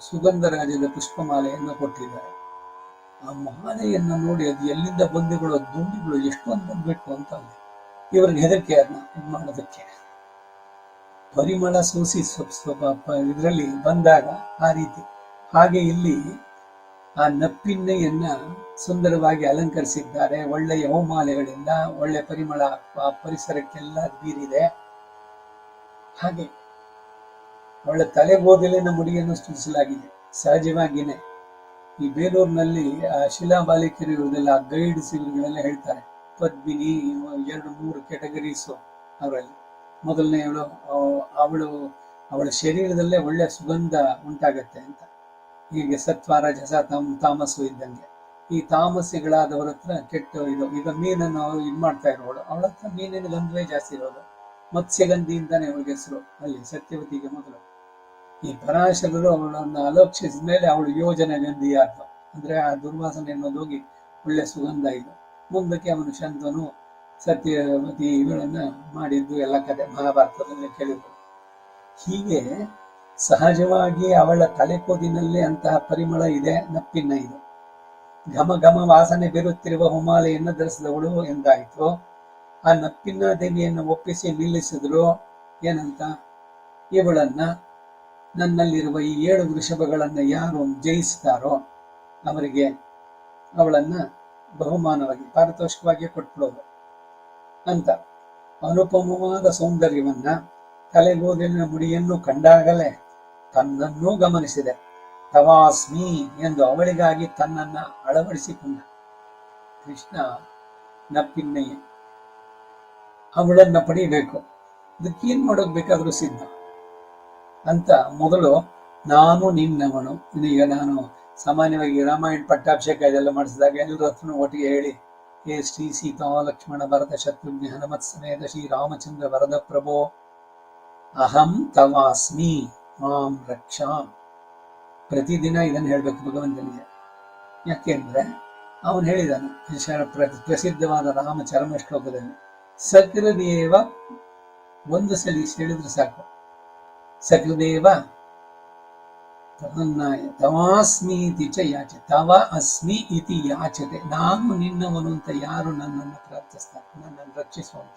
ಸುಗಂಧರಾಜದ ಪುಷ್ಪಮಾಲೆಯನ್ನು ಕೊಟ್ಟಿದ್ದಾರೆ. ಆ ಮಾಲೆಯನ್ನು ನೋಡಿ ಅದು ಎಲ್ಲಿಂದ ಬಂದಿಗಳು ದುಂಡಿಗಳು ಎಷ್ಟೊಂದು ಬಂದ್ಬಿಟ್ಟು ಅಂತ ಇವ್ರಿಗೆ ಹೆದರಿಕೆ ಅದನ್ನ ಇದು ಮಾಡೋದಕ್ಕೆ. ಪರಿಮಳ ಸೂಸಿ ಇದರಲ್ಲಿ ಬಂದಾಗ ಆ ರೀತಿ. ಹಾಗೆ ಇಲ್ಲಿ ಆ ನಪ್ಪಿನ್ನೆಯನ್ನ ಸುಂದರವಾಗಿ ಅಲಂಕರಿಸಿದ್ದಾರೆ. ಒಳ್ಳೆಯ ಹೂಮಾಲೆಗಳಿಂದ ಒಳ್ಳೆ ಪರಿಮಳ ಆ ಪರಿಸರಕ್ಕೆಲ್ಲ ಬೀರಿದೆ. ಹಾಗೆ ಒಳ್ಳೆ ತಲೆಗೋದಲಿನ ಮುಡಿಯನ್ನು ಸೃಷ್ಟಿಸಲಾಗಿದೆ. ಸಹಜವಾಗಿನೇ ಈ ಬೇಲೂರಿನಲ್ಲಿ ಆ ಶಿಲಾಬಾಲಿಕೆಯರು ಇರುವುದೆಲ್ಲ ಗೈಡ್ಸ್ ಇವರುಗಳೆಲ್ಲ ಹೇಳ್ತಾರೆ. ಪದ್ಮಿನಿ 2-3 ಕ್ಯಾಟಗರೀಸು ಅವರಲ್ಲಿ. ಮೊದಲನೆಯವಳು ಅವಳ ಶರೀರದಲ್ಲೇ ಒಳ್ಳೆ ಸುಗಂಧ ಉಂಟಾಗತ್ತೆ ಅಂತ. ಹೀಗೆ ಸತ್ವ ರಜಸ ತಾಮಸ್ಸು ಇದ್ದಂಗೆ ಈ ತಾಮಸಿಗಳಾದವರ ಹತ್ರ ಕೆಟ್ಟ ಈಗ ಮೀನನ್ನು ಇದು ಮಾಡ್ತಾ ಇರೋಳು, ಅವಳ ಹತ್ರ ಮೀನಿನ ಗಂಧವೇ ಜಾಸ್ತಿ ಇರೋದು. ಮತ್ಸ್ಯಗಂಧಿಯಿಂದಾನೆ ಅವಳಿಗೆ ಹೆಸರು ಅಲ್ಲಿ ಸತ್ಯವತಿಗೆ ಮೊದಲು. ಈ ಪರಾಶರರು ಅವಳನ್ನು ಅಲೋಕ್ಷಿಸಿದ ಮೇಲೆ ಅವಳು ಯೋಜನೆ ಗಂಧಿ ಆದ್ಲು. ಅಂದ್ರೆ ಆ ದುರ್ವಾಸನೆ ಅನ್ನೋದು ಹೋಗಿ ಒಳ್ಳೆ ಸುಗಂಧ ಇದು. ಮುಂದಕ್ಕೆ ಅವನು ಶಂತನು ಸತ್ಯವತಿ ಇವುಗಳನ್ನ ಮಾಡಿದ್ದು ಎಲ್ಲ ಕಥೆ ಮಹಾಭಾರತದಲ್ಲಿ ಕೇಳಿದ್ರು. ಹೀಗೆ ಸಹಜವಾಗಿ ಅವಳ ತಲೆಕೋದಿನಲ್ಲಿ ಅಂತಹ ಪರಿಮಳ ಇದೆ, ನಪ್ಪಿನ ಇದು. ಘಮ ಘಮ ವಾಸನೆ ಬೀರುತ್ತಿರುವ ಹುಮಾಲೆಯನ್ನು ಧರಿಸಿದವಳು ಎಂದಾಯಿತು. ಆ ನಪ್ಪಿನ ದೇವಿಯನ್ನು ಒಪ್ಪಿಸಿ ನಿಲ್ಲಿಸಿದ್ರು. ಏನಂತ? ಇವಳನ್ನ ನನ್ನಲ್ಲಿರುವ ಈ 7 ವೃಷಭಗಳನ್ನ ಯಾರು ಜಯಿಸ್ತಾರೋ ಅವರಿಗೆ ಅವಳನ್ನ ಬಹುಮಾನವಾಗಿ ಪಾರಿತೋಷಿಕವಾಗಿ ಕೊಟ್ಬಿಡೋದು ಅಂತ. ಅನುಪಮವಾದ ಸೌಂದರ್ಯವನ್ನ, ತಲೆಗೋದಿನ ಮುಡಿಯನ್ನು ಕಂಡಾಗಲೇ ತನ್ನನ್ನೂ ಗಮನಿಸಿದೆ. ತವಾಸ್ಮಿ ಎಂದು ಅವಳಿಗಾಗಿ ತನ್ನನ್ನ ಅಳವಡಿಸಿಕೊಂಡ ಕೃಷ್ಣ. ನಪ್ಪಿನ್ನಯ್ಯ ಅವಳನ್ನ ಪಡಿಬೇಕು, ಅದಕ್ಕೇನ್ ಮಾಡೋಕ್ ಬೇಕಾದ್ರೂ ಸಿದ್ಧ ಅಂತ. ಮೊದಲು ನಾನು ನಿನ್ನವನು. ಈಗ ನಾನು ಸಾಮಾನ್ಯವಾಗಿ ರಾಮಾಯಣ ಪಟ್ಟಾಭಿಷೇಕ ಇದೆಲ್ಲ ಮಾಡಿಸಿದಾಗ ಎಲ್ಲರ ಹತ್ರನೂ ಒಟ್ಟಿಗೆ ಹೇಳಿ, ಹೇ ಶ್ರೀ ಸೀತಾ ಲಕ್ಷ್ಮಣ ಭರತ ಶತ್ರುಘ್ನ ಹನುಮತ್ ಸಮೇತ ಶ್ರೀ ರಾಮಚಂದ್ರ ವರದ ಪ್ರಭೋ ಅಹಂ ತವಾಸ್ಮಿ ಮಾಂ ರಕ್ಷಾಂ. ಪ್ರತಿದಿನ ಇದನ್ನು ಹೇಳ್ಬೇಕು ಭಗವಂತನಿಗೆ. ಯಾಕೆಂದ್ರೆ ಅವನು ಹೇಳಿದಾನೆ ಪ್ರಸಿದ್ಧವಾದ ರಾಮ ಚರಮ ಶ್ಲೋಕದಲ್ಲಿ, ಸಕೃದೇವ ಒಂದು ಸಲ ಹೇಳಿದ್ರೆ ಸಾಕು. ಸಕೃದೇವ ತವಾಸ್ಮಿ ಇತಿ ಚ ಯಾಚತೆ, ತವ ಅಸ್ಮಿ ಇತಿ ಯಾಚತೆ. ನಾನು ನಿನ್ನವನು ಅಂತ ಯಾರು ನನ್ನನ್ನು ಪ್ರಾರ್ಥಿಸ್ತಾರೆ, ನನ್ನನ್ನು ರಕ್ಷಿಸುವಂತ.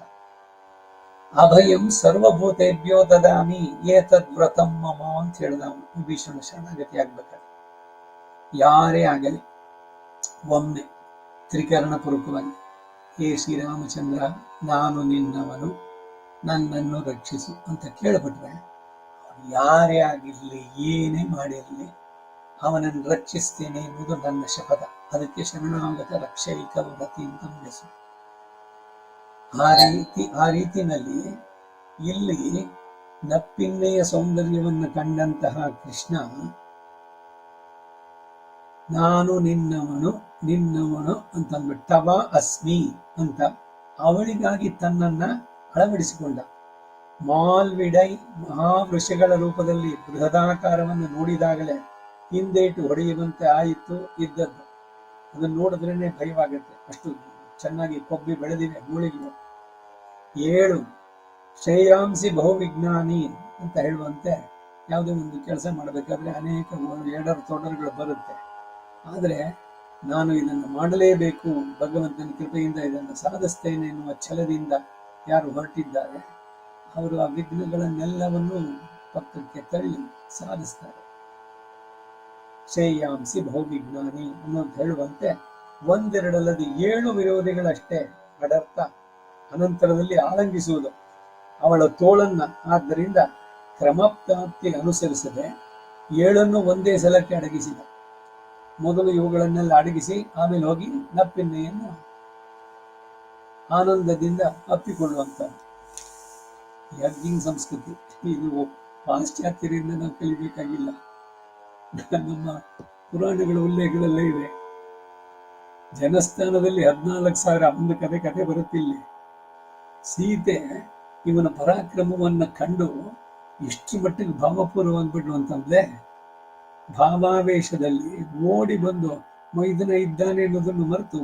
ಅಭಯಂ ಸರ್ವಭೂತೇಭ್ಯೋ ದದಾಮಿ ಏತದ್ ವ್ರತಂ ಮಮ ಅಂತ ಹೇಳಿದ ಅವನು ವಿಭೀಷಣ ಶರಣಾಗತಿ ಆಗ್ಬೇಕಾದ್ರೆ. ಯಾರೇ ಆಗಲಿ ಒಮ್ಮೆ ತ್ರಿಕರಣ ಪೂರ್ವಕವಾಗಿ, ಹೇ ಶ್ರೀರಾಮಚಂದ್ರ ನಾನು ನಿನ್ನವನು, ನನ್ನನ್ನು ರಕ್ಷಿಸು ಅಂತ ಕೇಳ್ಬಿಟ್ರೆ, ಯಾರೇ ಆಗಿರ್ಲಿ ಏನೇ ಮಾಡಿರ್ಲಿ ಅವನನ್ನು ರಕ್ಷಿಸ್ತೇನೆ ಎನ್ನುವುದು ನನ್ನ ಶಪಥ. ಅದಕ್ಕೆ ಶರಣಾಗತ ರಕ್ಷೈಕ ವ್ರತಿ ಅಂತ ಹೆಸರು. ಆ ರೀತಿನಲ್ಲಿ ಇಲ್ಲಿ ನಪ್ಪಿನ್ನೆಯ ಸೌಂದರ್ಯವನ್ನು ಕಂಡಂತಹ ಕೃಷ್ಣ, ನಾನು ನಿನ್ನವನು ಅಂತಂದ್ಬಿಟ್ಟು ತವ ಅಸ್ಮಿ ಅಂತ ಅವಳಿಗಾಗಿ ತನ್ನನ್ನ ಅಳವಡಿಸಿಕೊಂಡ. ಮಾಲ್ವಿಡೈ ಮಹಾವೃಷಗಳ ರೂಪದಲ್ಲಿ ಬೃಹದಾಕಾರವನ್ನು ನೋಡಿದಾಗಲೇ ಹಿಂದೇಟು ಹೊಡೆಯುವಂತೆ ಆಯಿತು ಇದ್ದದ್ದು. ಅದನ್ನು ನೋಡಿದ್ರೇನೆ ಭಯವಾಗುತ್ತೆ, ಅಷ್ಟು ಚೆನ್ನಾಗಿ ಕೊಬ್ಬಿ ಬೆಳೆದಿವೆ ಮೂಳೆಗಳು. 7 ಶ್ರೇಯಾಂಸಿ ಬಹುವಿಜ್ಞಾನಿ ಅಂತ ಹೇಳುವಂತೆ ಯಾವುದೇ ಒಂದು ಕೆಲಸ ಮಾಡಬೇಕಾದ್ರೆ ಅನೇಕ ತೊಡರುಗಳು ಬರುತ್ತೆ. ಆದರೆ ನಾನು ಇದನ್ನು ಮಾಡಲೇಬೇಕು, ಭಗವಂತನ ಕೃಪೆಯಿಂದ ಇದನ್ನು ಸಾಧಿಸ್ತೇನೆ ಎನ್ನುವ ಛಲದಿಂದ ಯಾರು ಹೊರಟಿದ್ದಾರೆ ಅವರು ಆ ವಿಘ್ನಗಳನ್ನೆಲ್ಲವನ್ನು ಪಕ್ಕಕ್ಕೆ ತಳ್ಳಿ ಸಾಧಿಸ್ತಾರೆ. ಶ್ರೇಯಾಂಸಿ ಬಹುವಿಜ್ಞಾನಿ ಅನ್ನೋದು ಹೇಳುವಂತೆ ಒಂದೆರಡಲ್ಲದೆ 7 ವಿರೋಧಿಗಳಷ್ಟೇ ಅಡರ್ಥ ಅನಂತರದಲ್ಲಿ ಆಲಂಗಿಸುವುದು ಅವಳ ತೋಳನ್ನ. ಆದ್ದರಿಂದ ಕ್ರಮಪ್ರಾಪ್ತಿ ಅನುಸರಿಸದೆ 7 ಒಂದೇ ಸಲಕ್ಕೆ ಅಡಗಿಸಿದ. ಮೊದಲು ಇವುಗಳನ್ನೆಲ್ಲ ಅಡಗಿಸಿ ಆಮೇಲೆ ಹೋಗಿ ನಪ್ಪಿನ್ನೆಯನ್ನು ಆನಂದದಿಂದ ಅಪ್ಪಿಕೊಳ್ಳುವಂತ ಯಜ್ಞ ಸಂಸ್ಕೃತಿ. ಇದು ಪಾಶ್ಚಾತ್ಯರಿಂದ ನಾವು ಕಲಿಬೇಕಾಗಿಲ್ಲ, ನಮ್ಮ ಪುರಾಣಗಳ ಉಲ್ಲೇಖಗಳಲ್ಲೇ ಇದೆ. ಜನಸ್ಥಾನದಲ್ಲಿ 14,000 ಒಂದು ಕತೆ ಬರುತ್ತಿಲ್ಲಿ. ಸೀತೆ ಇವನ ಪರಾಕ್ರಮವನ್ನ ಕಂಡು ಇಷ್ಟು ಮಟ್ಟಿಗೆ ಭಾವಪೂರ್ವವಾಗ್ಬಿಟ್ರು ಅಂತಂದ್ರೆ, ಭಾವಾವೇಶದಲ್ಲಿ ಓಡಿ ಬಂದು ಮೈದನ ಇದ್ದಾನೆ ಅನ್ನೋದನ್ನು ಮರೆತು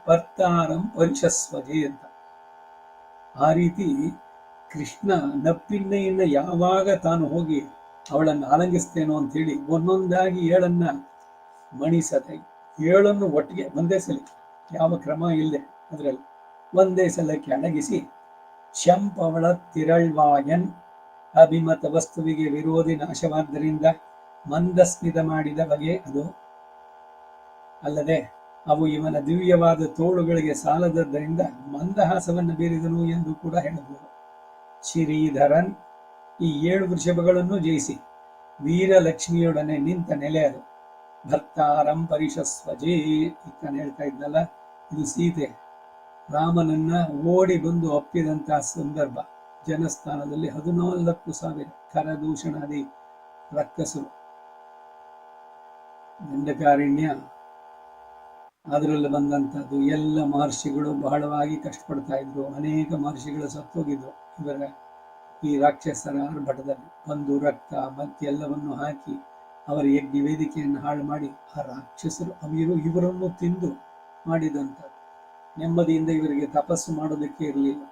ಭರ್ತಾರಂ ಪರಿಶಸ್ವಜೆ ಅಂತ. ಆ ರೀತಿ ಕೃಷ್ಣ ನಪ್ಪಿನ್ನೆಯನ್ನ ಯಾವಾಗ ತಾನು ಹೋಗಿ ಅವಳನ್ನು ಆಲಂಗಿಸ್ತೇನೋ ಅಂತ ಹೇಳಿ ಒಂದೊಂದಾಗಿ 7 ಮಣಿಸದೆ 7 ಒಟ್ಟಿಗೆ ಒಂದೇ ಸಲ, ಯಾವ ಕ್ರಮ ಇಲ್ಲದೆ ಅದರಲ್ಲಿ ಒಂದೇ ಸಲಕ್ಕೆ ಅಡಗಿಸಿ, ಶಂಪವಳ ತಿರಳ್ವಾಯನ್ ಅಭಿಮತ ವಸ್ತುವಿಗೆ ವಿರೋಧಿ ನಾಶವಾದ್ದರಿಂದ ಮಂದಸ್ಮಿತ ಮಾಡಿದ ಬಗೆ ಅದು ಅಲ್ಲದೆ ಅವು ಇವನ ದಿವ್ಯವಾದ ತೋಳುಗಳಿಗೆ ಸಾಲದದ್ದರಿಂದ ಮಂದಹಾಸವನ್ನು ಬೀರಿದನು ಎಂದು ಕೂಡ ಹೇಳಬಹುದು. ಶ್ರೀಧರನ್ ಈ 7 ವೃಷಭಗಳನ್ನು ಜಯಿಸಿ ವೀರಲಕ್ಷ್ಮಿಯೊಡನೆ ನಿಂತ ನೆಲೆ ಅದು. ಭರ್ತಾರಂ ಪರಿಶಸ್ವಜೇ ಇತ್ತಾನೆ ಹೇಳ್ತಾ ಇದ್ನಲ್ಲ, ಇದು ಸೀತೆ ರಾಮನನ್ನ ಓಡಿ ಬಂದು ಒಪ್ಪಿದಂತಹ ಸಂದರ್ಭ. ಜನಸ್ಥಾನದಲ್ಲಿ 14,000 ಕರದೂಷಣಾದಿ ರಕ್ಕಸರು, ದಂಡಕಾರಣ್ಯ ಅದರಲ್ಲಿ ಬಂದಂಥದ್ದು. ಎಲ್ಲ ಮಹರ್ಷಿಗಳು ಬಹಳವಾಗಿ ಕಷ್ಟಪಡ್ತಾ ಇದ್ರು, ಅನೇಕ ಮಹರ್ಷಿಗಳು ಸತ್ತೋಗಿದ್ರು. ಇವರ ಈ ರಾಕ್ಷಸರ ಆರ್ಭಟದಲ್ಲಿ ಬಂದು ರಕ್ತ ಎಲ್ಲವನ್ನು ಹಾಕಿ ಅವರ ಯಜ್ಞ ವೇದಿಕೆಯನ್ನು ಹಾಳು ಮಾಡಿ ಆ ರಾಕ್ಷಸರು ಇವರನ್ನು ತಿಂದು ಮಾಡಿದಂತ ನೆಮ್ಮದಿಯಿಂದ ಇವರಿಗೆ ತಪಸ್ಸು ಮಾಡೋದಕ್ಕೆ ಇರಲಿಲ್ಲ.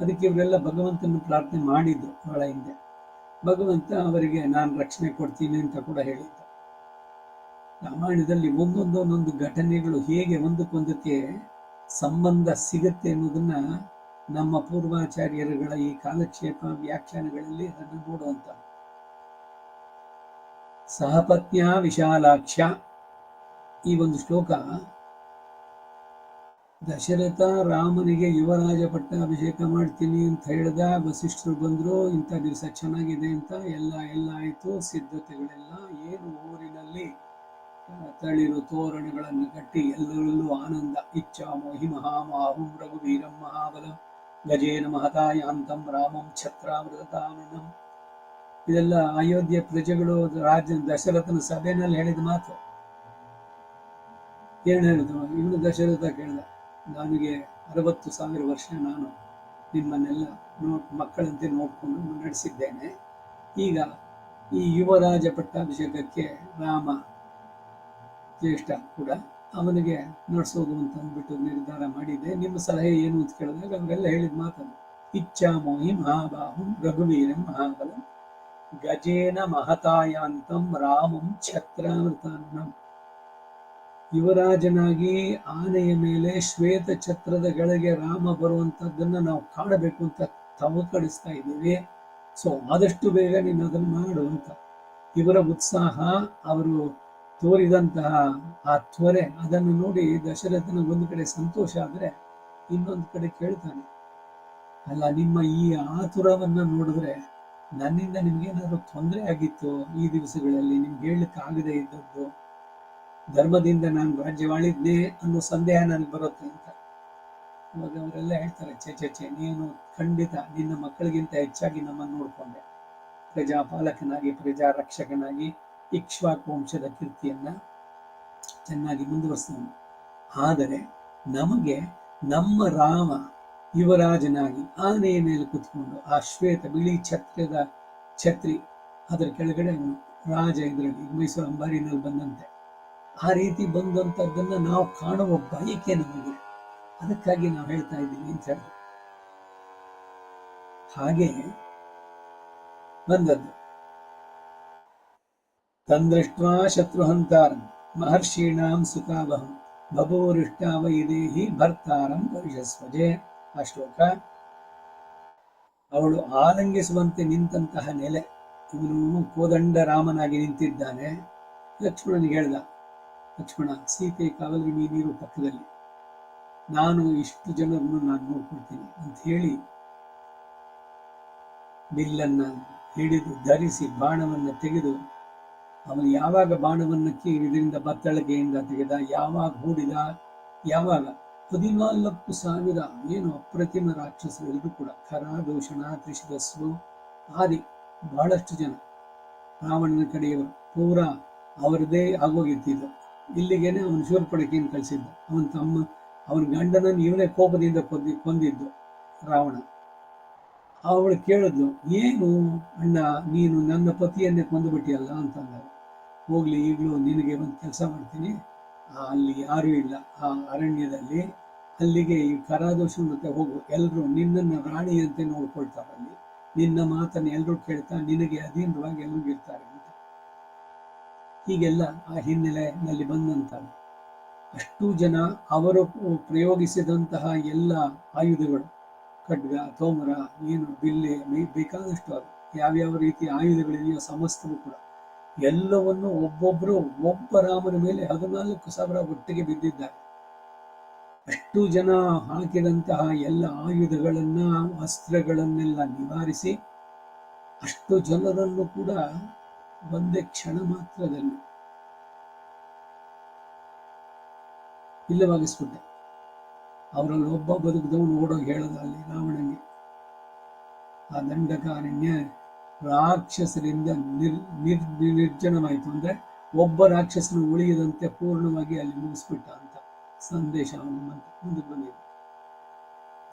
ಅದಕ್ಕೆ ಇವರೆಲ್ಲ ಭಗವಂತನ ಪ್ರಾರ್ಥನೆ ಮಾಡಿದ್ದು ಬಹಳ ಹಿಂದೆ. ಭಗವಂತ ಅವರಿಗೆ ನಾನು ರಕ್ಷಣೆ ಕೊಡ್ತೀನಿ ಅಂತ ಕೂಡ ಹೇಳಿದ್ದ. ರಾಮಾಯಣದಲ್ಲಿ ಒಂದೊಂದು ಘಟನೆಗಳು ಹೇಗೆ ಒಂದಕ್ಕೊಂದಕ್ಕೆ ಸಂಬಂಧ ಸಿಗುತ್ತೆ ಅನ್ನೋದನ್ನ ನಮ್ಮ ಪೂರ್ವಾಚಾರ್ಯರುಗಳ ಈ ಕಾಲಕ್ಷೇಪ ವ್ಯಾಖ್ಯಾನಗಳಲ್ಲಿ ಅದನ್ನು ನೋಡುವಂತ. ಸಹಪತ್ನ್ಯ ವಿಶಾಲಾಕ್ಷ ಈ ಒಂದು ಶ್ಲೋಕ ದಶರಥ ರಾಮನಿಗೆ ಯುವರಾಜ ಪಟ್ಟಾಭಿಷೇಕ ಮಾಡ್ತೀನಿ ಅಂತ ಹೇಳಿದ. ವಸಿಷ್ಠರು ಬಂದ್ರು, ಇಂಥ ದಿವಸ ಚೆನ್ನಾಗಿದೆ ಅಂತ ಎಲ್ಲ ಆಯ್ತು, ಸಿದ್ಧತೆಗಳೆಲ್ಲ ಏನು ಊರಿನಲ್ಲಿ ತಳಿರು ತೋರಣಗಳನ್ನು ಕಟ್ಟಿ ಎಲ್ಲರಲ್ಲೂ ಆನಂದ. ಇಚ್ಛಾಮೋಹಿ ಮಹಾಮಾಹುಂ ರಘುವೀರಂ ಮಹಾಬಲಂ ಗಜೇನ ಮಹತಾಯಾಂತಂ ರಾಮಂ ಛತ್ರಾಮೃತಾನನಂ. ಇದೆಲ್ಲ ಅಯೋಧ್ಯೆ ಪ್ರಜೆಗಳು ದಶರಥನ ಸಭೆಯಲ್ಲಿ ಹೇಳಿದ ಮಾತು. ಏನ್ ಹೇಳಿದ್ರು? ಇವನು ದಶರಥ ಕೇಳಿದ, ನನಗೆ 60,000 ವರ್ಷ ನಾನು ನಿಮ್ಮನ್ನೆಲ್ಲ ಮಕ್ಕಳಂತೆ ನೋಡ್ಕೊಂಡು ನಡೆಸಿದ್ದೇನೆ. ಈಗ ಈ ಯುವರಾಜ ಪಟ್ಟಾಭಿಷೇಕಕ್ಕೆ ರಾಮ ಜ್ಯೇಷ್ಠ ಕೂಡ, ಅವನಿಗೆ ನಡೆಸೋದು ಅಂತ ಅಂದ್ಬಿಟ್ಟು ನಿರ್ಧಾರ ಮಾಡಿದ್ದೆ. ನಿಮ್ಮ ಸಲಹೆ ಏನು ಅಂತ ಕೇಳಿದಾಗ ಅವರೆಲ್ಲ ಹೇಳಿದ ಮಾತನ್ನು. ಇಚ್ಛಾಮೋಹಿ ಮಹಾಬಾಹುಂ ರಘುವೀರಂ ಮಹಾಬಲಂ ಗಜೇನ ಮಹತಾಯಾಂತಂ ರಾಮಂ ಛತ್ರಾಮೃತಾನ್ನಂ. ಯುವರಾಜನಾಗಿ ಆನೆಯ ಮೇಲೆ ಶ್ವೇತ ಛತ್ರದ ಕೆಳಗೆ ರಾಮ ಬರುವಂತದ್ದನ್ನ ನಾವು ಕಾಣಬೇಕು ಅಂತ ತವಕಡಿಸ್ತಾ ಇದ್ದೀವಿ. ಸೊ ಆದಷ್ಟು ಬೇಗ ನೀನು ಅದನ್ನು ಮಾಡು ಅಂತ. ಇವರ ಉತ್ಸಾಹ, ಅವರು ತೋರಿದಂತಹ ಆ ತ್ವರೆ, ಅದನ್ನು ನೋಡಿ ದಶರಥನ ಒಂದು ಕಡೆ ಸಂತೋಷ ಆದ್ರೆ ಇನ್ನೊಂದು ಕಡೆ ಕೇಳ್ತಾನೆ, ಅಲ್ಲ ನಿಮ್ಮ ಈ ಆತುರವನ್ನ ನೋಡಿದ್ರೆ ನನ್ನಿಂದ ನಿಮ್ಗೇನಾದ್ರು ತೊಂದರೆ ಆಗಿತ್ತು ಈ ದಿವಸಗಳಲ್ಲಿ? ನಿಮ್ಗೆ ಹೇಳಲಿಕ್ಕೆ ಆಗದೆ ಇದ್ದದ್ದು, ಧರ್ಮದಿಂದ ನಾನು ರಾಜ್ಯವಾಳಿದ್ನೆ ಅನ್ನೋ ಸಂದೇಹ ನನಗೆ ಬರುತ್ತೆ ಅಂತ. ಅವಾಗ ಅವರೆಲ್ಲ ಹೇಳ್ತಾರೆ, ಚೆ ನೀನು ಖಂಡಿತ ನಿನ್ನ ಮಕ್ಕಳಿಗಿಂತ ಹೆಚ್ಚಾಗಿ ನಮ್ಮನ್ನು ನೋಡ್ಕೊಂಡೆ. ಪ್ರಜಾಪಾಲಕನಾಗಿ, ಪ್ರಜಾ ರಕ್ಷಕನಾಗಿ ಇಕ್ಷ್ವಾಕು ವಂಶದ ಕೀರ್ತಿಯನ್ನ ಚೆನ್ನಾಗಿ ಮುಂದುವರಿಸಿದನು. ಆದರೆ ನಮಗೆ ನಮ್ಮ ರಾಮ ಯುವರಾಜನಾಗಿ ಆನೆಯ ಮೇಲೆ ಕುತ್ಕೊಂಡು ಆ ಶ್ವೇತ ಬಿಳಿ ಛತ್ರಿ ಅದರ ಕೆಳಗಡೆ ಅವನು ರಾಜ, ಇದರಲ್ಲಿ ಮೈಸೂರು ಅಂಬಾರಿನಲ್ಲಿ ಬಂದಂತೆ ಆ ರೀತಿ ಬಂದಂಥದ್ದನ್ನ ನಾವು ಕಾಣುವ ಬಯಕೆ ನಮಗೆ. ಅದಕ್ಕಾಗಿ ನಾವು ಹೇಳ್ತಾ ಇದ್ದೀವಿ ಅಂತ ಹೇಳಿ ಹಾಗೆ ಬಂದದ್ದು. ತಂದೃಷ್ಟ್ವಾ ಶತ್ರುಹಂತಾರಂ ಮಹರ್ಷೀಣಾಂ ಸುಖಾವಹಂ ಬಭೂರಿಷ್ಟಾ ವೈದೇಹಿ ಭರ್ತಾರಂ ಪರಿಷಸ್ವಜೆ. ಆ ಶ್ಲೋಕ. ಅವಳು ಆಲಂಗಿಸುವಂತೆ ನಿಂತಹ ನೆಲೆ. ಇವನು ಕೋದಂಡ ರಾಮನಾಗಿ ನಿಂತಿದ್ದಾನೆ. ಲಕ್ಷ್ಮಣನಿಗೆ ಹೇಳ್ದ, ಲಕ್ಷ್ಮಣ, ಸೀತೆ ಕಾವಲಿಗೆ ನೀರು ಪಕ್ಕದಲ್ಲಿ, ನಾನು ಇಷ್ಟು ಜನರನ್ನು ನಾನು ನೋಡ್ಕೊಳ್ತೀನಿ ಅಂತ ಹೇಳಿ ಬಿಲ್ಲನ್ನ ಹಿಡಿದು ಧರಿಸಿ ಬಾಣವನ್ನ ತೆಗೆದು, ಅವನು ಯಾವಾಗ ಬಾಣವನ್ನ ಇದರಿಂದ ಬತ್ತಳಿಕೆಯಿಂದ ತೆಗೆದ, ಯಾವಾಗ ಹೂಡಿದ, ಯಾವಾಗ 14,000 ಏನು ಅಪ್ರತಿಮ ರಾಕ್ಷಸರೆಲ್ಲರೂ ಕೂಡ ಖರಾದೂಷಣ ತ್ರಿಶಿರಸ್ಸು ಆದಿ ಬಹಳಷ್ಟು ಜನ ರಾವಣನ ಕಡೆಯವರು ಪೂರಾ ಅವರದೇ ಆಗೋಗಿತ್ತಿದ್ದು. ಇಲ್ಲಿಗೇನೆ ಅವನು ಶೂರ್ಪಣಖಿಯನ್ನು ಕಳಿಸಿದ್ದ. ಅವನ ಗಂಡನನ್ನು ಇವನೇ ಕೋಪದಿಂದ ಕೊಂದಿದ್ದು ರಾವಣ. ಅವಳು ಕೇಳಿದ್ಲು, ಏನು ಅಣ್ಣ ನೀನು ನನ್ನ ಪತಿಯನ್ನೇ ಕೊಂದುಬಿಟ್ಟಿಯಲ್ಲ ಅಂತಂದಾಗ, ಹೋಗ್ಲಿ ಈಗಲೂ ನಿನಗೆ ಒಂದು ಕೆಲಸ ಮಾಡ್ತೀನಿ, ಅಲ್ಲಿ ಯಾರೂ ಇಲ್ಲ ಆ ಅರಣ್ಯದಲ್ಲಿ, ಅಲ್ಲಿಗೆ ಈ ಖರಾದೋಷನ ಜೊತೆ ಹೋಗು, ಎಲ್ಲರೂ ನಿನ್ನನ್ನು ರಾಣಿಯಂತೆ ನೋಡ್ಕೊಳ್ತಾರೆ, ಅಲ್ಲಿ ನಿನ್ನ ಮಾತನ್ನು ಎಲ್ಲರೂ ಕೇಳ್ತಾ ನಿನಗೆ ಅಧೀನವಾಗಿ ಎಲ್ಲರೂ ಇರ್ತಾರೆ ಅಂತ. ಹೀಗೆಲ್ಲ ಆ ಹಿನ್ನೆಲೆಯಲ್ಲಿ ಬಂದಂತ ಅಷ್ಟು ಜನ ಅವರು ಪ್ರಯೋಗಿಸಿದಂತಹ ಎಲ್ಲ ಆಯುಧಗಳು, ಖಡ್ಗ, ತೋಮರ, ಏನು ಬಿಲ್ಲೆ, ಬೇಕಾದಷ್ಟು ಅದು ಯಾವ್ಯಾವ ರೀತಿಯ ಆಯುಧಗಳಿದೆಯೋ ಸಮಸ್ತವೂ ಕೂಡ ಎಲ್ಲವನ್ನು ಒಬ್ಬ ರಾಮನ ಮೇಲೆ 14,000 ಒಟ್ಟಿಗೆ ಬಿದ್ದಿದ್ದಾರೆ. ಅಷ್ಟು ಜನ ಹಾಕಿದಂತಹ ಎಲ್ಲ ಆಯುಧಗಳನ್ನ, ಅಸ್ತ್ರಗಳನ್ನೆಲ್ಲ ನಿವಾರಿಸಿ ಅಷ್ಟು ಜನರನ್ನು ಕೂಡ ಒಂದೇ ಕ್ಷಣ ಮಾತ್ರದಲ್ಲಿ ಇಲ್ಲವಾಗಿಸ್ಬಿಟ್ಟೆ. ಅವರಲ್ಲಿ ಒಬ್ಬ ಬದುಕಿದವನು ಓಡೋಗಿ ಹೇಳದ ಅಲ್ಲಿ ರಾವಣನಿಗೆ, ಆ ದಂಡಕಾರಣ್ಯ ರಾಕ್ಷಸರಿಂದ ನಿರ್ಜನವಾಯಿತು, ಅಂದ್ರೆ ಒಬ್ಬ ರಾಕ್ಷಸನು ಉಳಿಯದಂತೆ ಪೂರ್ಣವಾಗಿ ಅಲ್ಲಿ ಮುಗಿಸ್ಬಿಟ್ಟ ಅಂತ ಸಂದೇಶ ಅವನು ಮುಂದಕ್ಕೆ ಬಂದಿದೆ.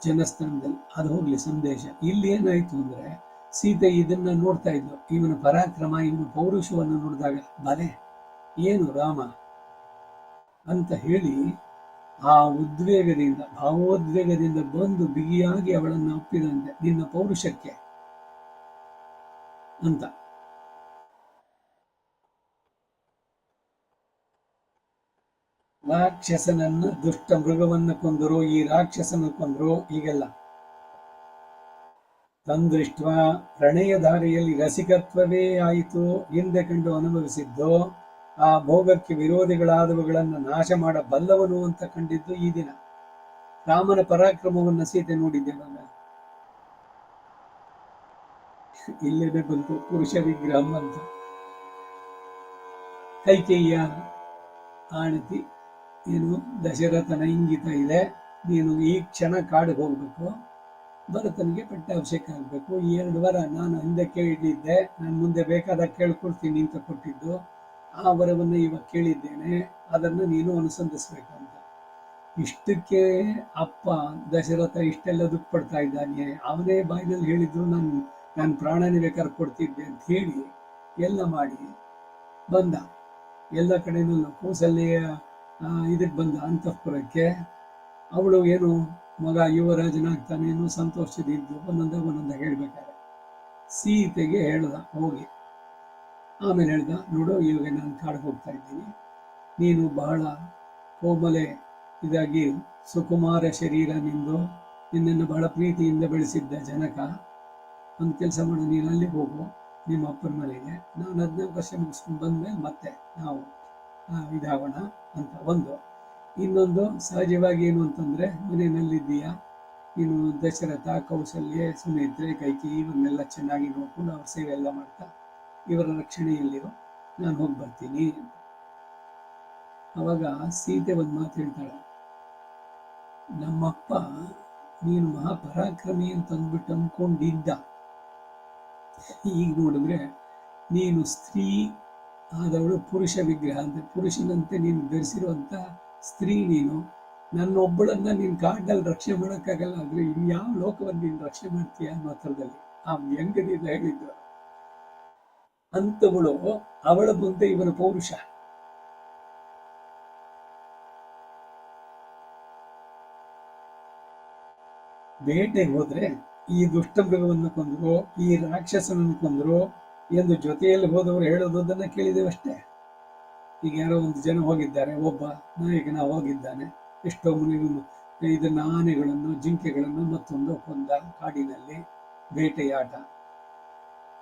ಜನಸ್ಥಾನದಲ್ಲಿ. ಅದು ಹೋಗ್ಲಿ ಸಂದೇಶ. ಇಲ್ಲಿ ಏನಾಯ್ತು ಅಂದ್ರೆ, ಸೀತೆ ಇದನ್ನ ನೋಡ್ತಾ ಇದ್ಲು, ಇವನ ಪರಾಕ್ರಮ, ಇವನ ಪೌರುಷವನ್ನು ನೋಡಿದಾಗ ಬಲೆ ಏನು ರಾಮ ಅಂತ ಹೇಳಿ ಆ ಉದ್ವೇಗದಿಂದ, ಭಾವೋದ್ವೇಗದಿಂದ ಬಂದು ಬಿಗಿಯಾಗಿ ಅವಳನ್ನು ಒಪ್ಪಿದಂತೆ, ನಿನ್ನ ಪೌರುಷಕ್ಕೆ ಅಂತ. ರಾಕ್ಷಸನನ್ನ, ದುಷ್ಟ ಮೃಗವನ್ನ ಕೊಂದರು, ಈ ರಾಕ್ಷಸನ ಕೊಂದರು, ಹೀಗೆಲ್ಲ ತಂದೃಷ್ಟ ಪ್ರಣಯ ದಾರಿಯಲ್ಲಿ ರಸಿಕತ್ವವೇ ಆಯಿತು. ಹಿಂದೆ ಕಂಡು ಅನುಭವಿಸಿದ್ದು ಆ ಭೋಗಕ್ಕೆ ವಿರೋಧಿಗಳಾದವುಗಳನ್ನು ನಾಶ ಮಾಡಬಲ್ಲವನು ಅಂತ ಕಂಡಿದ್ದು ಈ ದಿನ. ರಾಮನ ಪರಾಕ್ರಮವನ್ನ ಸೀತೆ ನೋಡಿದ್ದೇವಲ್ಲ, ಇಲ್ಲೇನೆ ಬಂತು ಪುರುಷ ವಿಗ್ರಹಂ ಅಂತ. ಕೈಕೇಯಿಯ ಆಣತಿ ಏನು, ದಶರಥನ ಇಂಗಿತ ಇದೆ, ನೀನು ಈ ಕ್ಷಣ ಕಾಡಿಗೆ ಹೋಗ್ಬೇಕು, ಭರತನಿಗೆ ಪಟ್ಟಾಭಿಷೇಕ ಆಗ್ಬೇಕು. 2 ವಾರ ನಾನು ಹಿಂದೆ ಕೇಳಿದ್ದೆ, ನಾನು ಮುಂದೆ ಬೇಕಾದಾಗ ಕೇಳ್ಕೊಳ್ತೀನಿ ಅಂತ ಕೊಟ್ಟಿದ್ದು, ಆ ವರವನ್ನು ಇವಾಗ ಕೇಳಿದ್ದೇನೆ, ಅದನ್ನು ನೀನು ಅನುಸಂಧಿಸ್ಬೇಕು ಅಂತ. ಇಷ್ಟಕ್ಕೆ ಅಪ್ಪ ದಶರಥ ಇಷ್ಟೆಲ್ಲ ದುಃಖ ಪಡ್ತಾ ಇದ್ದಾನೆ. ಅವನೇ ಬಾಯಿನಲ್ಲಿ ಹೇಳಿದ್ರು ನಾನು ಪ್ರಾಣನೇ ಬೇಕಾದ್ರೆ ಕೊಡ್ತಿದ್ದೆ ಅಂತ ಹೇಳಿ ಎಲ್ಲ ಮಾಡಿ ಬಂದ. ಎಲ್ಲ ಕಡೆನೂ ಕೌಸಲ್ಯ ಇದಕ್ಕೆ ಬಂದ ಅಂತಃಪುರಕ್ಕೆ. ಅವಳು ಏನು ಮಗ ಯುವರಾಜನಾಗ್ತಾನೇನು ಸಂತೋಷದಿದ್ದು ಒಂದೊಂದ ಹೇಳ್ಬೇಕಾರೆ ಸೀತೆಗೆ ಹೇಳ್ದ ಹೋಗಿ. ಆಮೇಲೆ ಹೇಳ್ದ, ನೋಡು ಇವಾಗ ನಾನು ಕಾಡಿಗೆ ಹೋಗ್ತಾ ಇದ್ದೀನಿ, ನೀನು ಬಹಳ ಕೋಮಲೆ ಇದಾಗಿ ಸುಕುಮಾರ ಶರೀರ ನಿಂದು, ನಿನ್ನನ್ನು ಬಹಳ ಪ್ರೀತಿಯಿಂದ ಬೆಳೆಸಿದ್ದ ಜನಕ. ಒಂದು ಕೆಲಸ ಮಾಡು, ನೀನು ಅಲ್ಲಿಗೆ ಹೋಗು ನಿಮ್ಮ ಅಪ್ಪನ ಮನೆಗೆ, ನಾನು 14 ವರ್ಷ ಮುಗಿಸ್ಕೊಂಡು ಬಂದ್ಮೇಲೆ ಮತ್ತೆ ನಾವು ಇದಾಗೋಣ ಅಂತ ಒಂದು. ಇನ್ನೊಂದು ಸಹಜವಾಗಿ ಏನು ಅಂತಂದ್ರೆ, ಮನೆಯಲ್ಲಿದ್ದೀಯಾ ನೀನು, ದಶರಥ, ಕೌಸಲ್ಯ, ಸುಮಿತ್ರೆ, ಕೈಕೇಯಿ ಇವನ್ನೆಲ್ಲ ಚೆನ್ನಾಗಿ ನೋಡ್ಕೊಂಡು ಅವ್ರ ಸೇವೆ ಎಲ್ಲ ಮಾಡ್ತಾ ಇವರ ರಕ್ಷಣೆಯಲ್ಲಿರೋ, ನಾನು ಹೋಗಿ ಬರ್ತೀನಿ ಅಂತ. ಅವಾಗ ಸೀತೆ ಒಂದು ಮಾತು ಹೇಳ್ತಾಳೆ, ನಮ್ಮಪ್ಪ ನೀನು ಮಹಾಪರಾಕ್ರಮಿ ಅಂತ ಅಂದ್ಬಿಟ್ಟು ಅನ್ಕೊಂಡಿದ್ದ, ಈಗ ನೋಡಿದ್ರೆ ನೀನು ಸ್ತ್ರೀ ಆದವಳು ಪುರುಷ ವಿಗ್ರಹ ಅಂತ, ಪುರುಷನಂತೆ ನೀನು ಧರಿಸಿರುವಂತ ಸ್ತ್ರೀ ನೀನು. ನನ್ನೊಬ್ಬಳನ್ನ ನೀನು ಕಾಡಿನಲ್ಲಿ ರಕ್ಷಣೆ ಮಾಡೋಕ್ಕಾಗಲ್ಲ, ಆದ್ರೆ ಇನ್ನು ಯಾವ ಲೋಕವನ್ನು ನೀನು ರಕ್ಷಣೆ ಮಾಡ್ತೀಯ ಅನ್ನೋ ಥರದಲ್ಲಿ ಆ ವ್ಯಂಗ್ಯದಿಂದ ಹೇಳಿದ್ರು. ಅಂತವಳು ಅವಳ ಮುಂದೆ ಇವನ ಪೌರುಷ. ಬೇಟೆಗೆ ಹೋದ್ರೆ ಈ ದುಷ್ಟ ಮೃಗವನ್ನು ಕೊಂದ್ರು, ಈ ರಾಕ್ಷಸನನ್ನು ಕೊಂದ್ರು ಎಂದು ಜೊತೆಯಲ್ಲಿ ಹೋದವರು ಹೇಳೋದನ್ನ ಕೇಳಿದೇವಷ್ಟೇ. ಈಗ ಯಾರೋ ಒಂದು ಜನ ಹೋಗಿದ್ದಾರೆ, ಒಬ್ಬ ನಾಯಕನ ಹೋಗಿದ್ದಾನೆ, ಎಷ್ಟೋ ಇದನ್ನ ಆನೆಗಳನ್ನು, ಜಿಂಕೆಗಳನ್ನು ಮತ್ತೊಂದು ಕೊಂದ ಕಾಡಿನಲ್ಲಿ. ಬೇಟೆಯಾಟ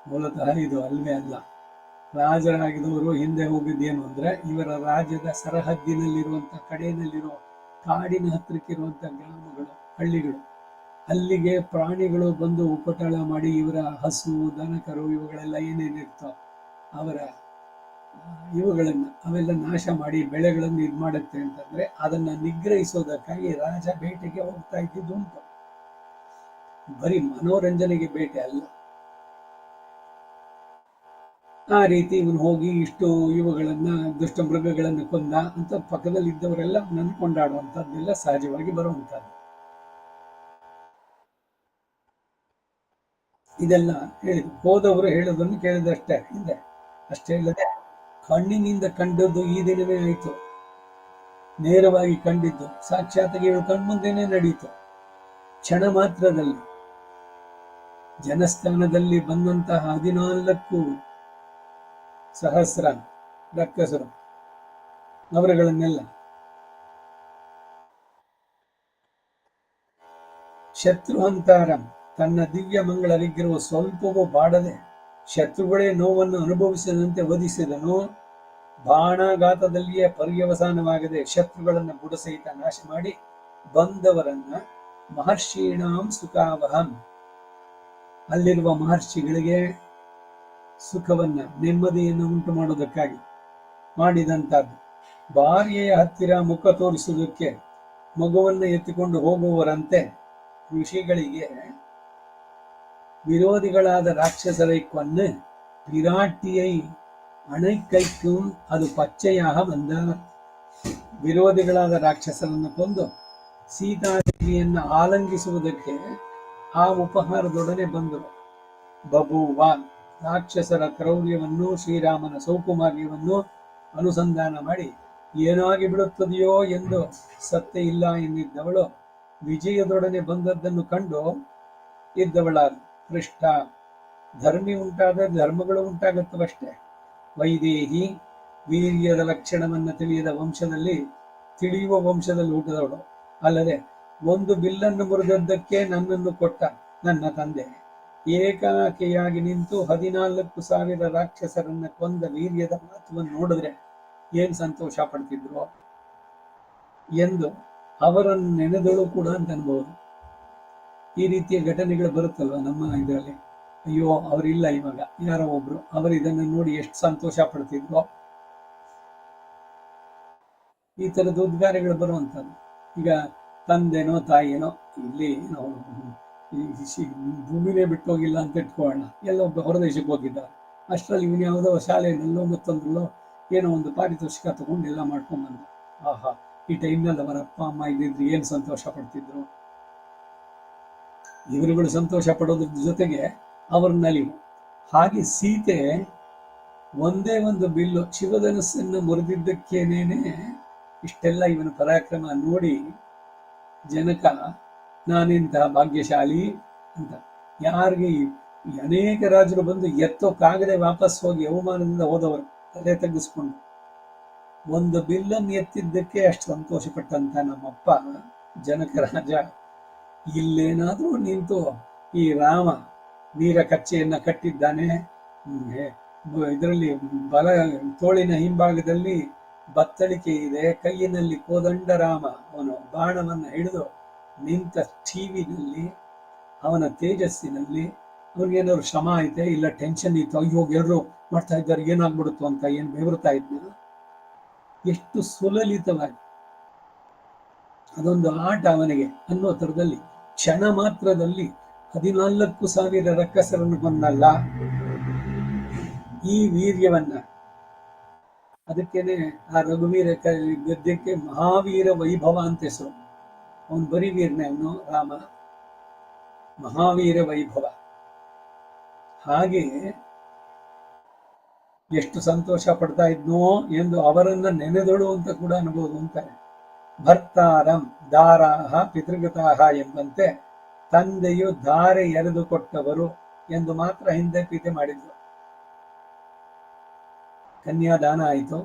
ಮೂಲತಃ ಇದು ಅಲ್ವೇ ಅಲ್ಲ. ರಾಜರಾಗಿದವರು ಹಿಂದೆ ಹೋಗಿದ್ದೇನು ಅಂದ್ರೆ, ಇವರ ರಾಜ್ಯದ ಸರಹದ್ದಿನಲ್ಲಿರುವಂತ ಕಡೆಯಲ್ಲಿರೋ ಕಾಡಿನ ಹತ್ತಿರಕ್ಕಿರುವಂತ ಗ್ರಾಮಗಳು, ಹಳ್ಳಿಗಳು, ಅಲ್ಲಿಗೆ ಪ್ರಾಣಿಗಳು ಬಂದು ಉಪಟಳ ಮಾಡಿ ಇವರ ಹಸು, ದನಕರು ಇವುಗಳೆಲ್ಲ ಏನೇನಿರ್ತೋ ಅವರ ಇವುಗಳನ್ನ ಅವೆಲ್ಲ ನಾಶ ಮಾಡಿ ಬೆಳೆಗಳನ್ನು ಇದು ಮಾಡುತ್ತೆ ಅಂತಂದ್ರೆ, ಅದನ್ನ ನಿಗ್ರಹಿಸೋದಕ್ಕಾಗಿ ರಾಜ ಬೇಟೆಗೆ ಹೋಗ್ತಾ ಇದ್ದಿದ್ದು ಉಂಟು. ಬರೀ ಮನೋರಂಜನೆಗೆ ಬೇಟೆ ಅಲ್ಲ. ಆ ರೀತಿ ಇವನು ಹೋಗಿ ಇಷ್ಟು ಇವುಗಳನ್ನ, ದುಷ್ಟ ಮೃಗಗಳನ್ನು ಕೊಂದ ಅಂತ ಪಕ್ಕದಲ್ಲಿ ಇದ್ದವರೆಲ್ಲ ನನ್ನ ಕೊಂಡಾಡುವಂಥದ್ದೆಲ್ಲ ಸಹಜವಾಗಿ ಬರುವಂತದ್ದು. ಇದೆಲ್ಲ ಹೇಳಿದ್ರು. ಹೋದವರು ಹೇಳೋದನ್ನು ಕೇಳಿದಷ್ಟೇ, ಹಿಂದೆ ಅಷ್ಟೇ ಇಲ್ಲದೆ ಕಣ್ಣಿನಿಂದ ಕಂಡದ್ದು ಈ ದಿನವೇ ಆಯಿತು. ನೇರವಾಗಿ ಕಂಡಿದ್ದು ಸಾಕ್ಷಾತ್ತಾಗಿ ಇವಳು ಕಣ್ಮುಂದೆನೇ ನಡೀತು. ಕ್ಷಣ ಮಾತ್ರದಲ್ಲಿ ಜನಸ್ಥಾನದಲ್ಲಿ ಬಂದಂತಹ 14 ಸಹಸ್ರ ರಕ್ಕಸರು ಅವರುಗಳನ್ನೆಲ್ಲ ಶತ್ರುಹಂತಾರಂ, ತನ್ನ ದಿವ್ಯ ಮಂಗಳ ವಿಗ್ರಹವು ಸ್ವಲ್ಪವೂ ಬಾಡದೆ ಶತ್ರುಗಳೇ ನೋವನ್ನು ಅನುಭವಿಸದಂತೆ ವಧಿಸಿದನು. ಬಾಣಾಘಾತದಲ್ಲಿಯೇ ಪರ್ಯವಸಾನವಾಗದೆ ಶತ್ರುಗಳನ್ನು ಬುಡಸಹಿತ ನಾಶ ಮಾಡಿ ಬಂದವರನ್ನ ಮಹರ್ಷೀಣಾಂ ಸುಖಾವಹಂ, ಅಲ್ಲಿರುವ ಮಹರ್ಷಿಗಳಿಗೆ ಸುಖವನ್ನ, ನೆಮ್ಮದಿಯನ್ನು ಉಂಟು ಮಾಡೋದಕ್ಕಾಗಿ ಮಾಡಿದಂತದ್ದು. ಭಾರ್ಯೆಯ ಹತ್ತಿರ ಮುಖ ತೋರಿಸುವುದಕ್ಕೆ ಮಗುವನ್ನು ಎತ್ತಿಕೊಂಡು ಹೋಗುವವರಂತೆ ಋಷಿಗಳಿಗೆ விரோதிகளாத ராட்சசரை கொன்னு பிராட்டியை அணைக்கைக்கும் அது பச்சையாக வந்தார். ವಿರೋಧಿಗಳಾದ ರಾಕ್ಷಸರನ್ನು ಕೊಂದು ಸೀತಾದೇವಿಯನ್ನು ಆಲಂಗಿಸುವುದಕ್ಕೆ ಆ ಉಪಹಾರದೊಡನೆ ಬಂದರು. ಬಭೂವ ರಾಕ್ಷಸರ ಕ್ರೌರ್ಯವನ್ನು, ಶ್ರೀರಾಮನ ಸೌಕುಮಾರ್ಯವನ್ನು ಅನುಸಂಧಾನ ಮಾಡಿ ಏನಾಗಿ ಬಿಡುತ್ತದೆಯೋ ಎಂದು ಸತ್ಯ ಇಲ್ಲ ಎಂದಿದ್ದವಳು ವಿಜಯದೊಡನೆ ಬಂದದ್ದನ್ನು ಕಂಡು ಇದ್ದವಳ ಪೃಷ್ಠ. ಧರ್ಮಿ ಉಂಟಾದ ಧರ್ಮಗಳು ಉಂಟಾಗುತ್ತವಷ್ಟೇ. ವೈದೇಹಿ ವೀರ್ಯದ ಲಕ್ಷಣವನ್ನು ತಿಳಿಯುವ ವಂಶದಲ್ಲಿ ಹುಟ್ಟಿದವಳು. ಅಲ್ಲದೆ ಒಂದು ಬಿಲ್ಲನ್ನು ಮುರಿದದ್ದಕ್ಕೆ ನನ್ನನ್ನು ಕೊಟ್ಟ ನನ್ನ ತಂದೆ ಏಕಾಕಿಯಾಗಿ ನಿಂತು 14,000 ರಾಕ್ಷಸರನ್ನ ಕೊಂದ ವೀರ್ಯದ ಮಾತುವನ್ನು ನೋಡಿದ್ರೆ ಏನ್ ಸಂತೋಷ ಪಡ್ತಿದ್ರು ಎಂದು ಅವರನ್ನು ನೆನೆದಳು ಕೂಡ ಅಂತ ಅನ್ಬಹುದು. ಈ ರೀತಿಯ ಘಟನೆಗಳು ಬರುತ್ತಲ್ವ ನಮ್ಮ ಇದರಲ್ಲಿ. ಅಯ್ಯೋ ಅವರಿಲ್ಲ, ಇವಾಗ ಯಾರೋ ಒಬ್ರು ಅವರು ಇದನ್ನು ನೋಡಿ ಎಷ್ಟು ಸಂತೋಷ ಪಡ್ತಿದ್ರು. ಈ ತರದ ಉದ್ಗಾರಗಳು ಬರುವಂತದ್ದು. ಈಗ ತಂದೆನೋ ತಾಯಿನೋ ಇಲ್ಲಿ ಭೂಮಿನೇ ಬಿಟ್ಟೋಗಿಲ್ಲ ಅಂತ ಇಟ್ಕೊಳ್ಳೋಣ, ಎಲ್ಲೋ ಹೊರದೇಶಕ್ಕೆ ಹೋಗಿದ್ದಾರೆ. ಅಷ್ಟರಲ್ಲಿ ಇವನು ಯಾವುದೋ ಶಾಲೆಯಲ್ಲೋ ಮತ್ತೊಂದ್ರಲ್ಲೋ ಏನೋ ಒಂದು ಪಾರಿತೋಷಿಕ ತಗೊಂಡು ಎಲ್ಲ ಮಾಡ್ಕೊಂಡ್ ಬಂದ. ಆಹಾ, ಈ ಟೈಮ್ನಲ್ಲಿ ಅವರ ಅಪ್ಪ ಅಮ್ಮ ಇದ್ದಿದ್ರು ಏನ್ ಸಂತೋಷ ಪಡ್ತಿದ್ರು. ಇವರುಗಳು ಸಂತೋಷ ಪಡೋದ್ರ ಜೊತೆಗೆ ಅವ್ರ ನಲಿವು. ಹಾಗೆ ಸೀತೆ ಒಂದೇ ಒಂದು ಬಿಲ್ಲು ಶಿವಧನಸ್ಸನ್ನು ಮುರಿದಿದ್ದಕ್ಕೇನೇನೆ ಇಷ್ಟೆಲ್ಲ ಇವನ ಪರಾಕ್ರಮ ನೋಡಿ ಜನಕ ನಾನಿಂತಹ ಭಾಗ್ಯಶಾಲಿ ಅಂತ. ಯಾರಿಗೆ ಅನೇಕ ರಾಜರು ಬಂದು ಎತ್ತೋಕ್ಕಾಗದೆ ವಾಪಸ್ ಹೋಗಿ ಅವಮಾನದಿಂದ ಹೋದವರು ತಲೆ ತಗ್ಗಿಸ್ಕೊಂಡು ಒಂದು ಬಿಲ್ಲನ್ನು ಎತ್ತಿದ್ದಕ್ಕೆ ಅಷ್ಟು ಸಂತೋಷ ಪಟ್ಟಂತ ನಮ್ಮಪ್ಪ ಜನಕ ರಾಜ ಇಲ್ಲೇನಾದ್ರೂ ನಿಂತು ಈ ರಾಮ ವೀರ ಕಚ್ಚೆಯನ್ನ ಕಟ್ಟಿದ್ದಾನೆ, ಇದರಲ್ಲಿ ಬಲ ತೋಳಿನ ಹಿಂಭಾಗದಲ್ಲಿ ಬತ್ತಳಿಕೆ ಇದೆ, ಕೈಯಿನಲ್ಲಿ ಕೋದಂಡ ರಾಮ ಅವನು ಬಾಣವನ್ನ ಹಿಡಿದು ನಿಂತ ಟಿವಿನಲ್ಲಿ ಅವನ ತೇಜಸ್ಸಿನಲ್ಲಿ ಅವ್ರಿಗೇನಾದ್ರು ಶ್ರಮ ಐತೆ ಇಲ್ಲ ಟೆನ್ಷನ್ ಇತ್ತು, ಅಯ್ಯೋ ಎಲ್ಲರೂ ಮಾಡ್ತಾ ಇದ್ದಾರೆ ಏನಾಗ್ಬಿಡುತ್ತೋ ಅಂತ ಏನ್ ಬೆವರ್ತಾ ಇದ್ನ. ಎಷ್ಟು ಸುಲಲಿತವಾಗಿ ಅದೊಂದು ಆಟ ಅವನಿಗೆ ಅನ್ನೋ ತರದಲ್ಲಿ ಕ್ಷಣ ಮಾತ್ರದಲ್ಲಿ 14,000 ರಕ್ಕಸರನ್ನು ಕೊಂದಲ್ಲ. ಈ ವೀರ್ಯವನ್ನ ಅದಕ್ಕೇನೆ ಆ ರಘುವೀರ ಗದ್ಯಕ್ಕೆ ಮಹಾವೀರ ವೈಭವ ಅಂತ ಹೆಸರು. ಅವನು ಬರೀ ವೀರನೇ, ಅವನು ರಾಮ ಮಹಾವೀರ ವೈಭವ. ಹಾಗೆ ಎಷ್ಟು ಸಂತೋಷ ಪಡ್ತಾ ಇದ್ನೋ ಎಂದು ಅವರನ್ನ ನೆನೆದಳು ಅಂತ ಕೂಡ ಅನ್ಬೋದು ಅಂತಾರೆ. ಭರ್ತಾರಂ ದಾರಾಹ ಪಿತೃಗತಾಹ ಎಂಬಂತೆ ತಂದೆಯು ಧಾರೆ ಎರೆದು ಕೊಟ್ಟವರು ಎಂದು ಮಾತ್ರ ಹಿಂದೆ ಪ್ರೀತಿ ಮಾಡಿದ್ರು. ಕನ್ಯಾದಾನ ಆಯಿತು.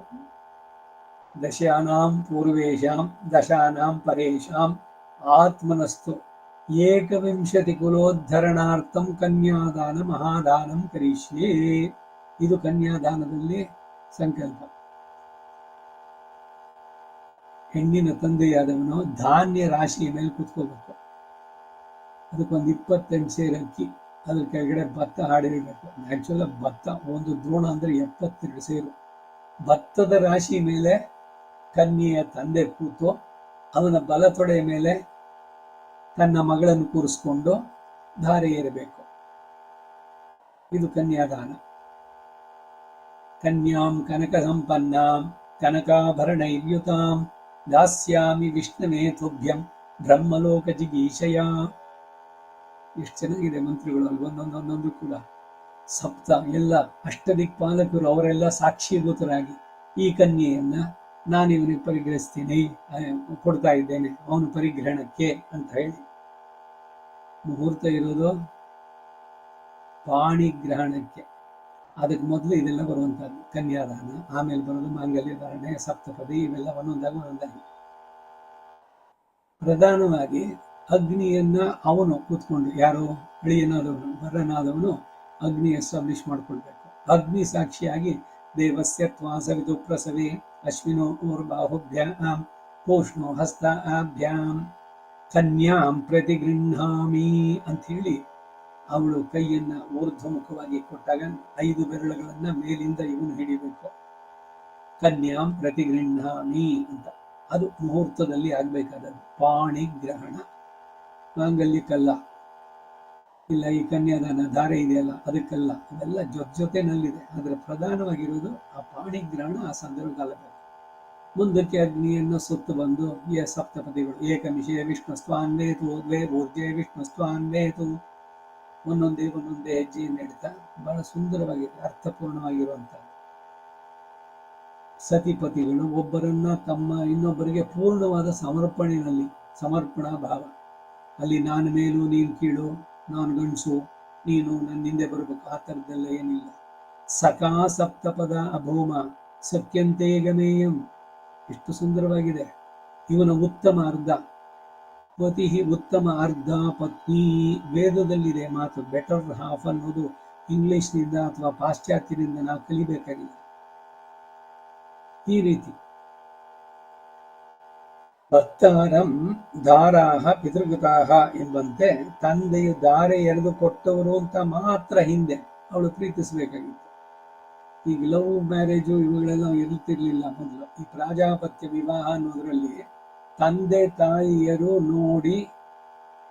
ದಶಾನಾಂ ಪೂರ್ವೇಶಾಂ ದಶಾನಾಂ ಪರೇಶಾಂ ಆತ್ಮನಸ್ತು 21 ಕುಲೋದ್ಧರಣಾರ್ಥಂ ಕನ್ಯಾದಾನ ಮಹಾದಾನಂ ಕರಿಷ್ಯೇ. ಇದು ಕನ್ಯಾದಾನದಲ್ಲಿ ಸಂಕಲ್ಪ. ಹೆಣ್ಣಿನ ತಂದೆಯಾದವನು ಧಾನ್ಯ ರಾಶಿಯ ಮೇಲೆ ಕೂತ್ಕೋಬೇಕು. ಅದಕ್ಕೊಂದು 28 ಸೇರು ಅಕ್ಕಿ, ಅದ್ರ ಕೆಳಗಡೆ ಭತ್ತ ಹಾಡಿರಬೇಕು. ಆಕ್ಚುಲ್ ಭತ್ತ ಒಂದು ದ್ರೋಣ ಅಂದ್ರೆ 72 ಸೇರು. ಭತ್ತದ ರಾಶಿ ಮೇಲೆ ಕನ್ಯೆಯ ತಂದೆ ಕೂತು ಅವನ ಬಲತೊಡೆಯ ಮೇಲೆ ತನ್ನ ಮಗಳನ್ನು ಕೂರಿಸ್ಕೊಂಡು ಧಾರೆ ಏರಬೇಕು. ಇದು ಕನ್ಯಾದಾನ. ಕನ್ಯಾಂ ಕನಕ ಸಂಪನ್ನಾಂ ಕನಕಾಭರಣೈರ್ಯುತಾಂ ದಾಸ್ಯಾಮಿ ವಿಷ್ಣುವೇ ತುಭ್ಯಂ ಬ್ರಹ್ಮಲೋಕ ಜಿಗೀಷಯ. ಎಷ್ಟು ಚೆನ್ನಾಗಿದೆ ಮಂತ್ರಗಳು ಅಲ್ಲಿ, ಒಂದೊಂದೊಂದೊಂದು ಕೂಡ ಸಪ್ತ ಎಲ್ಲ ಅಷ್ಟದಿಕ್ಪಾಲಕರು ಅವರೆಲ್ಲ ಸಾಕ್ಷೀಭೂತರಾಗಿ ಈ ಕನ್ಯೆಯನ್ನ ನಾನಿವನಿಗೆ ಪರಿಗ್ರಹಿಸ್ತೀನಿ, ಕೊಡ್ತಾ ಇದ್ದೇನೆ ಅವನು ಪರಿಗ್ರಹಣಕ್ಕೆ ಅಂತ ಹೇಳಿ. ಮುಹೂರ್ತ ಇರೋದು ಪಾಣಿಗ್ರಹಣಕ್ಕೆ. ಅದಕ್ಕೆ ಮೊದಲು ಇದೆಲ್ಲ ಬರುವಂತಹದ್ದು ಕನ್ಯಾದಾನ, ಆಮೇಲೆ ಬರೋದು ಮಾಂಗಲ್ಯ ಧಾರಣೆ, ಸಪ್ತಪದಿ, ಇವೆಲ್ಲ ಒಂದೊಂದಾಗಿ. ಪ್ರಧಾನವಾಗಿ ಅಗ್ನಿಯನ್ನ ಅವನು ಕೂತ್ಕೊಂಡು, ಯಾರು ಅಳಿಯನಾದವನು ವರನಾದವನು ಅಗ್ನಿ ಎಸ್ಟಾಬ್ಲಿಷ್ ಮಾಡ್ಕೊಳ್ಬೇಕು. ಅಗ್ನಿ ಸಾಕ್ಷಿಯಾಗಿ ದೇವಸ್ಯ ತ್ವಾ ಸವಿತು ಪ್ರಸವೇ ಅಶ್ವಿನೋ ಊರ್ಬಾಹುಭ್ಯಾಂ ಪೂಷ್ಣೋ ಹಸ್ತಾಭ್ಯಾಂ ಕನ್ಯಾಂ ಪ್ರತಿಗೃಹಾಮಿ ಅಂತ ಹೇಳಿ ಅವಳು ಕೈಯನ್ನ ಊರ್ಧ್ವಮುಖವಾಗಿ ಕೊಟ್ಟಾಗ 5 ಬೆರಳುಗಳನ್ನ ಮೇಲಿಂದ ಇವನು ಹಿಡಿಬೇಕು. ಕನ್ಯಾಂ ಪ್ರತಿಗೃಹಾಮಿ ಅಂತ. ಅದು ಮುಹೂರ್ತದಲ್ಲಿ ಆಗ್ಬೇಕಾದದ್ದು ಪಾಣಿಗ್ರಹಣ. ಮಾಂಗಲ್ಯಕ್ಕಲ್ಲ, ಇಲ್ಲ ಈ ಕನ್ಯಾದಾನ ಧಾರೆ ಇದೆಯಲ್ಲ ಅದಕ್ಕಲ್ಲ, ಅದೆಲ್ಲ ಜೊತೆನಲ್ಲಿದೆ. ಆದ್ರೆ ಪ್ರಧಾನವಾಗಿರೋದು ಆ ಪಾಣಿಗ್ರಹಣ ಆ ಸಂದರ್ಭದಲ್ಲಿ. ಮುಂದಕ್ಕೆ ಅಗ್ನಿಯನ್ನು ಸುತ್ತು ಬಂದು ಸಪ್ತಪದಿಗಳು ಏಕಮಿಷೇ ವಿಷ್ಣುಸ್ತ್ವಾನ್ವೇತು ದ್ವೇ ಊರ್ಜೆ ವಿಷ್ಣುಸ್ತ್ವಾನ್ವೇತು ಒಂದೊಂದೇ ಹೆಜ್ಜೆಯನ್ನು ಇಡ್ತಾ ಬಹಳ ಸುಂದರವಾಗಿದೆ, ಅರ್ಥಪೂರ್ಣವಾಗಿರುವಂತಹ ಸತಿಪತಿಗಳು ಒಬ್ಬರನ್ನ ತಮ್ಮ ಇನ್ನೊಬ್ಬರಿಗೆ ಪೂರ್ಣವಾದ ಸಮರ್ಪಣಾ ಭಾವ. ಅಲ್ಲಿ ನಾನು ಮೇಲು ನೀನು ಕೀಳು, ನಾನು ಗಂಡಸು ನೀನು ನನ್ನ ಹಿಂದೆ ಬರಬೇಕು, ಆ ಥರದ್ದೆಲ್ಲ ಏನಿಲ್ಲ. ಸಖಾ ಸಪ್ತಪದ ಅಭೂಮ ಸತ್ಯಂತೆ ಗಮೇಯಂ, ಎಷ್ಟು ಸುಂದರವಾಗಿದೆ. ಇವನ ಉತ್ತಮ ಅರ್ಧ ಪತಿ, ಉತ್ತಮ ಅರ್ಧ ಪತ್ನಿ. ವೇದದಲ್ಲಿದೆ ಮಾತು. ಬೆಟರ್ ಹಾಫ್ ಅನ್ನೋದು ಇಂಗ್ಲಿಷ್ನಿಂದ ಅಥವಾ ಪಾಶ್ಚಾತ್ಯರಿಂದ ನಾವು ಕಲಿಬೇಕಾಗಿಲ್ಲ. ಈ ರೀತಿ ಭಕ್ತಾರಂ ಧಾರಾಹ ಪಿತೃಗತಾಹ ಎಂಬಂತೆ ತಂದೆಯು ಧಾರೆ ಎರೆದು ಕೊಟ್ಟವರು ಅಂತ ಮಾತ್ರ ಹಿಂದೆ ಅವಳು ಪ್ರೀತಿಸಬೇಕಾಗಿತ್ತು. ಈಗ ಲವ್ ಮ್ಯಾರೇಜು ಇವುಗಳೆಲ್ಲ ಇರುತ್ತಿರ್ಲಿಲ್ಲ ಮೊದಲು. ಈ ಪ್ರಾಜಾಪತ್ಯ ವಿವಾಹ ಅನ್ನೋದ್ರಲ್ಲಿ ತಂದೆ ತಾಯಿಯರು ನೋಡಿ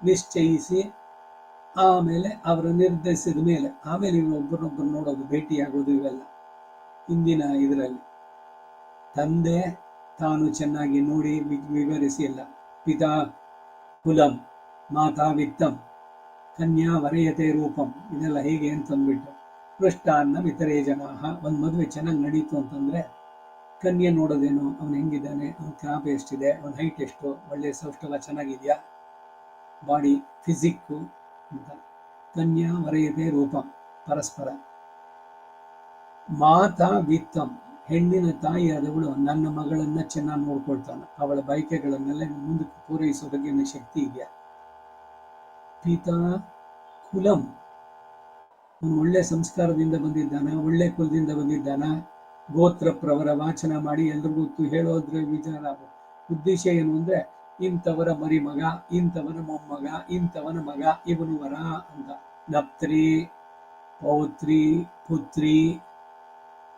ನಿಶ್ಚಯಿಸಿ ಆಮೇಲೆ ಅವರು ನಿರ್ಧರಿಸಿದ ಮೇಲೆ ಆಮೇಲೆ ಇವರು ಒಬ್ಬರನ್ನೊಬ್ಬರು ನೋಡೋದು, ಭೇಟಿಯಾಗೋದು, ಇವೆಲ್ಲ ಇಂದಿನ ಇದರಲ್ಲಿ. ತಂದೆ ತಾನು ಚೆನ್ನಾಗಿ ನೋಡಿ ವಿವರಿಸಿ ಎಲ್ಲ ಪಿತಾ ಕುಲಂ ಮಾತಾ ವಿತ್ತಂ ಕನ್ಯಾ ವರೆಯತೆ ರೂಪಂ, ಇದೆಲ್ಲ ಹೇಗೆ ಅಂತಂದ್ಬಿಟ್ಟು ಪೃಷ್ಟಾನ್ನ ಇತರೇ ಜನಾಹ. ಒಂದು ಮದುವೆ ಚೆನ್ನಾಗಿ ನಡೀತು ಅಂತಂದ್ರೆ ಕನ್ಯೆ ನೋಡೋದೇನು, ಅವನು ಹೆಂಗಿದ್ದಾನೆ, ಅವನ ಕ್ರಾಪ್ ಎಷ್ಟಿದೆ, ಅವನ ಹೈಟ್ ಎಷ್ಟು, ಒಳ್ಳೆ ಸೌಷ್ಠವ ಚೆನ್ನಾಗಿದೆಯಾ, ಬಾಡಿ ಫಿಸಿಕ್ಕು ಅಂತ. ಕನ್ಯಾ ವರೆಯತೆ ರೂಪಂ ಪರಸ್ಪರ. ಮಾತಾ ವಿತ್ತಂ, ಹೆಣ್ಣಿನ ತಾಯಿಯಾದವಳು ನನ್ನ ಮಗಳನ್ನ ಚೆನ್ನಾಗಿ ನೋಡ್ಕೊಳ್ತಾನೆ, ಅವಳ ಬಯಕೆಗಳನ್ನೆಲ್ಲ ಮುಂದಕ್ಕೆ ಪೂರೈಸೋದಕ್ಕೆ ಶಕ್ತಿ ಇದೆಯಾ. ಪಿತಾ ಕುಲಂ, ಅವನು ಒಳ್ಳೆ ಸಂಸ್ಕಾರದಿಂದ ಬಂದಿದ್ದಾನ, ಒಳ್ಳೆ ಕುಲದಿಂದ ಬಂದಿದ್ದಾನ, ಗೋತ್ರ ಪ್ರವರ ವಾಚನ ಮಾಡಿ ಎಲ್ರಿಗೂ ಹೇಳೋದ್ರ ವಿಚಾರ. ಉದ್ದೇಶ ಏನು ಅಂದ್ರೆ ಇಂಥವರ ಮರಿಮಗ, ಇಂಥವನ ಮೊಮ್ಮಗ, ಇಂಥವನ ಮಗ, ಇವನು ವರ ಅಂತ. ನಪ್ತ್ರಿ, ಪೌತ್ರಿ, ಪುತ್ರಿ,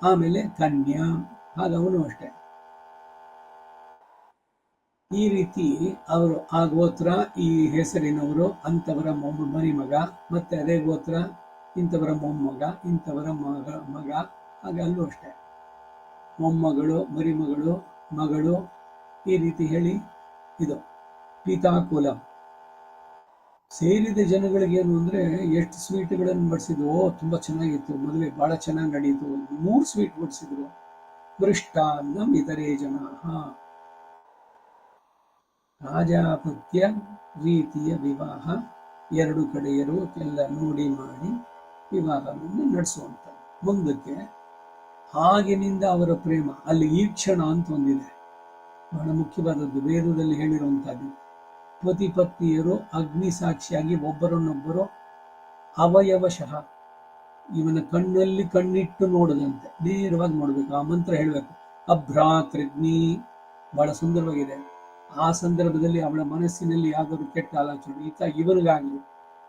ಆಮೇಲೆ ಕನ್ಯಾ, ಹಾಗವನು ಅಷ್ಟೆ. ಈ ರೀತಿ ಅವರು ಆ ಗೋತ್ರ ಈ ಹೆಸರಿನವರು ಅಂಥವರ ಮರಿಮಗ, ಮತ್ತೆ ಅದೇ ಗೋತ್ರ ಇಂಥವರ ಮೊಮ್ಮಗ, ಇಂಥವರ ಮಗ, ಹಾಗೆ ಅಲ್ಲೂ ಅಷ್ಟೆ. ಮೊಮ್ಮಗಳು, ಮರಿಮಗಳು, ಮಗಳು, ಈ ರೀತಿ ಹೇಳಿ ಇದು ಪಿತಾಕುಲಂ. ಸೇರಿದ ಜನಗಳಿಗೇನು ಅಂದ್ರೆ ಎಷ್ಟು ಸ್ವೀಟ್ಗಳನ್ನು ಬಡಿಸಿದ್ವು. ತುಂಬಾ ಚೆನ್ನಾಗಿತ್ತು ಮದುವೆ, ಬಹಳ ಚೆನ್ನಾಗಿ ನಡೀತು. 3 ಸ್ವೀಟ್ ಬಡಿಸಿದ್ರು. ಮೃಷ್ಟಾನ್ನ ಇತರೇ ಜನಾಹ. ರಾಜಾಪತ್ಯ ರೀತಿಯ ವಿವಾಹ, 2 ಕಡೆಯರು ಎಲ್ಲ ನೋಡಿ ಮಾಡಿ ವಿವಾಹವನ್ನು ನಡೆಸುವಂತ. ಮುಂದಕ್ಕೆ ಆಗಿನಿಂದ ಅವರ ಪ್ರೇಮ, ಅಲ್ಲಿ ಈಕ್ಷಣ ಅಂತ ಒಂದಿದೆ, ಬಹಳ ಮುಖ್ಯವಾದದ್ದು, ವೇದದಲ್ಲಿ ಹೇಳಿರುವಂತಹದ್ದು. ಪತಿ ಪತ್ನಿಯರು ಅಗ್ನಿ ಸಾಕ್ಷಿಯಾಗಿ ಒಬ್ಬರನ್ನೊಬ್ಬರು ಅವಯವಶಃ, ಇವನ ಕಣ್ಣಲ್ಲಿ ಕಣ್ಣಿಟ್ಟು ನೋಡದಂತೆ ನೇರವಾಗಿ ನೋಡ್ಬೇಕು. ಆ ಮಂತ್ರ ಹೇಳಬೇಕು, ಅಭ್ರಾತೃಗ್ನಿ. ಬಹಳ ಸುಂದರವಾಗಿದೆ. ಆ ಸಂದರ್ಭದಲ್ಲಿ ಅವಳ ಮನಸ್ಸಿನಲ್ಲಿ ಯಾವ್ದಾದ್ರು ಕೆಟ್ಟ ಆಲೋಚನೆ ಈತ ಇವನಿಗಾಗಲಿ,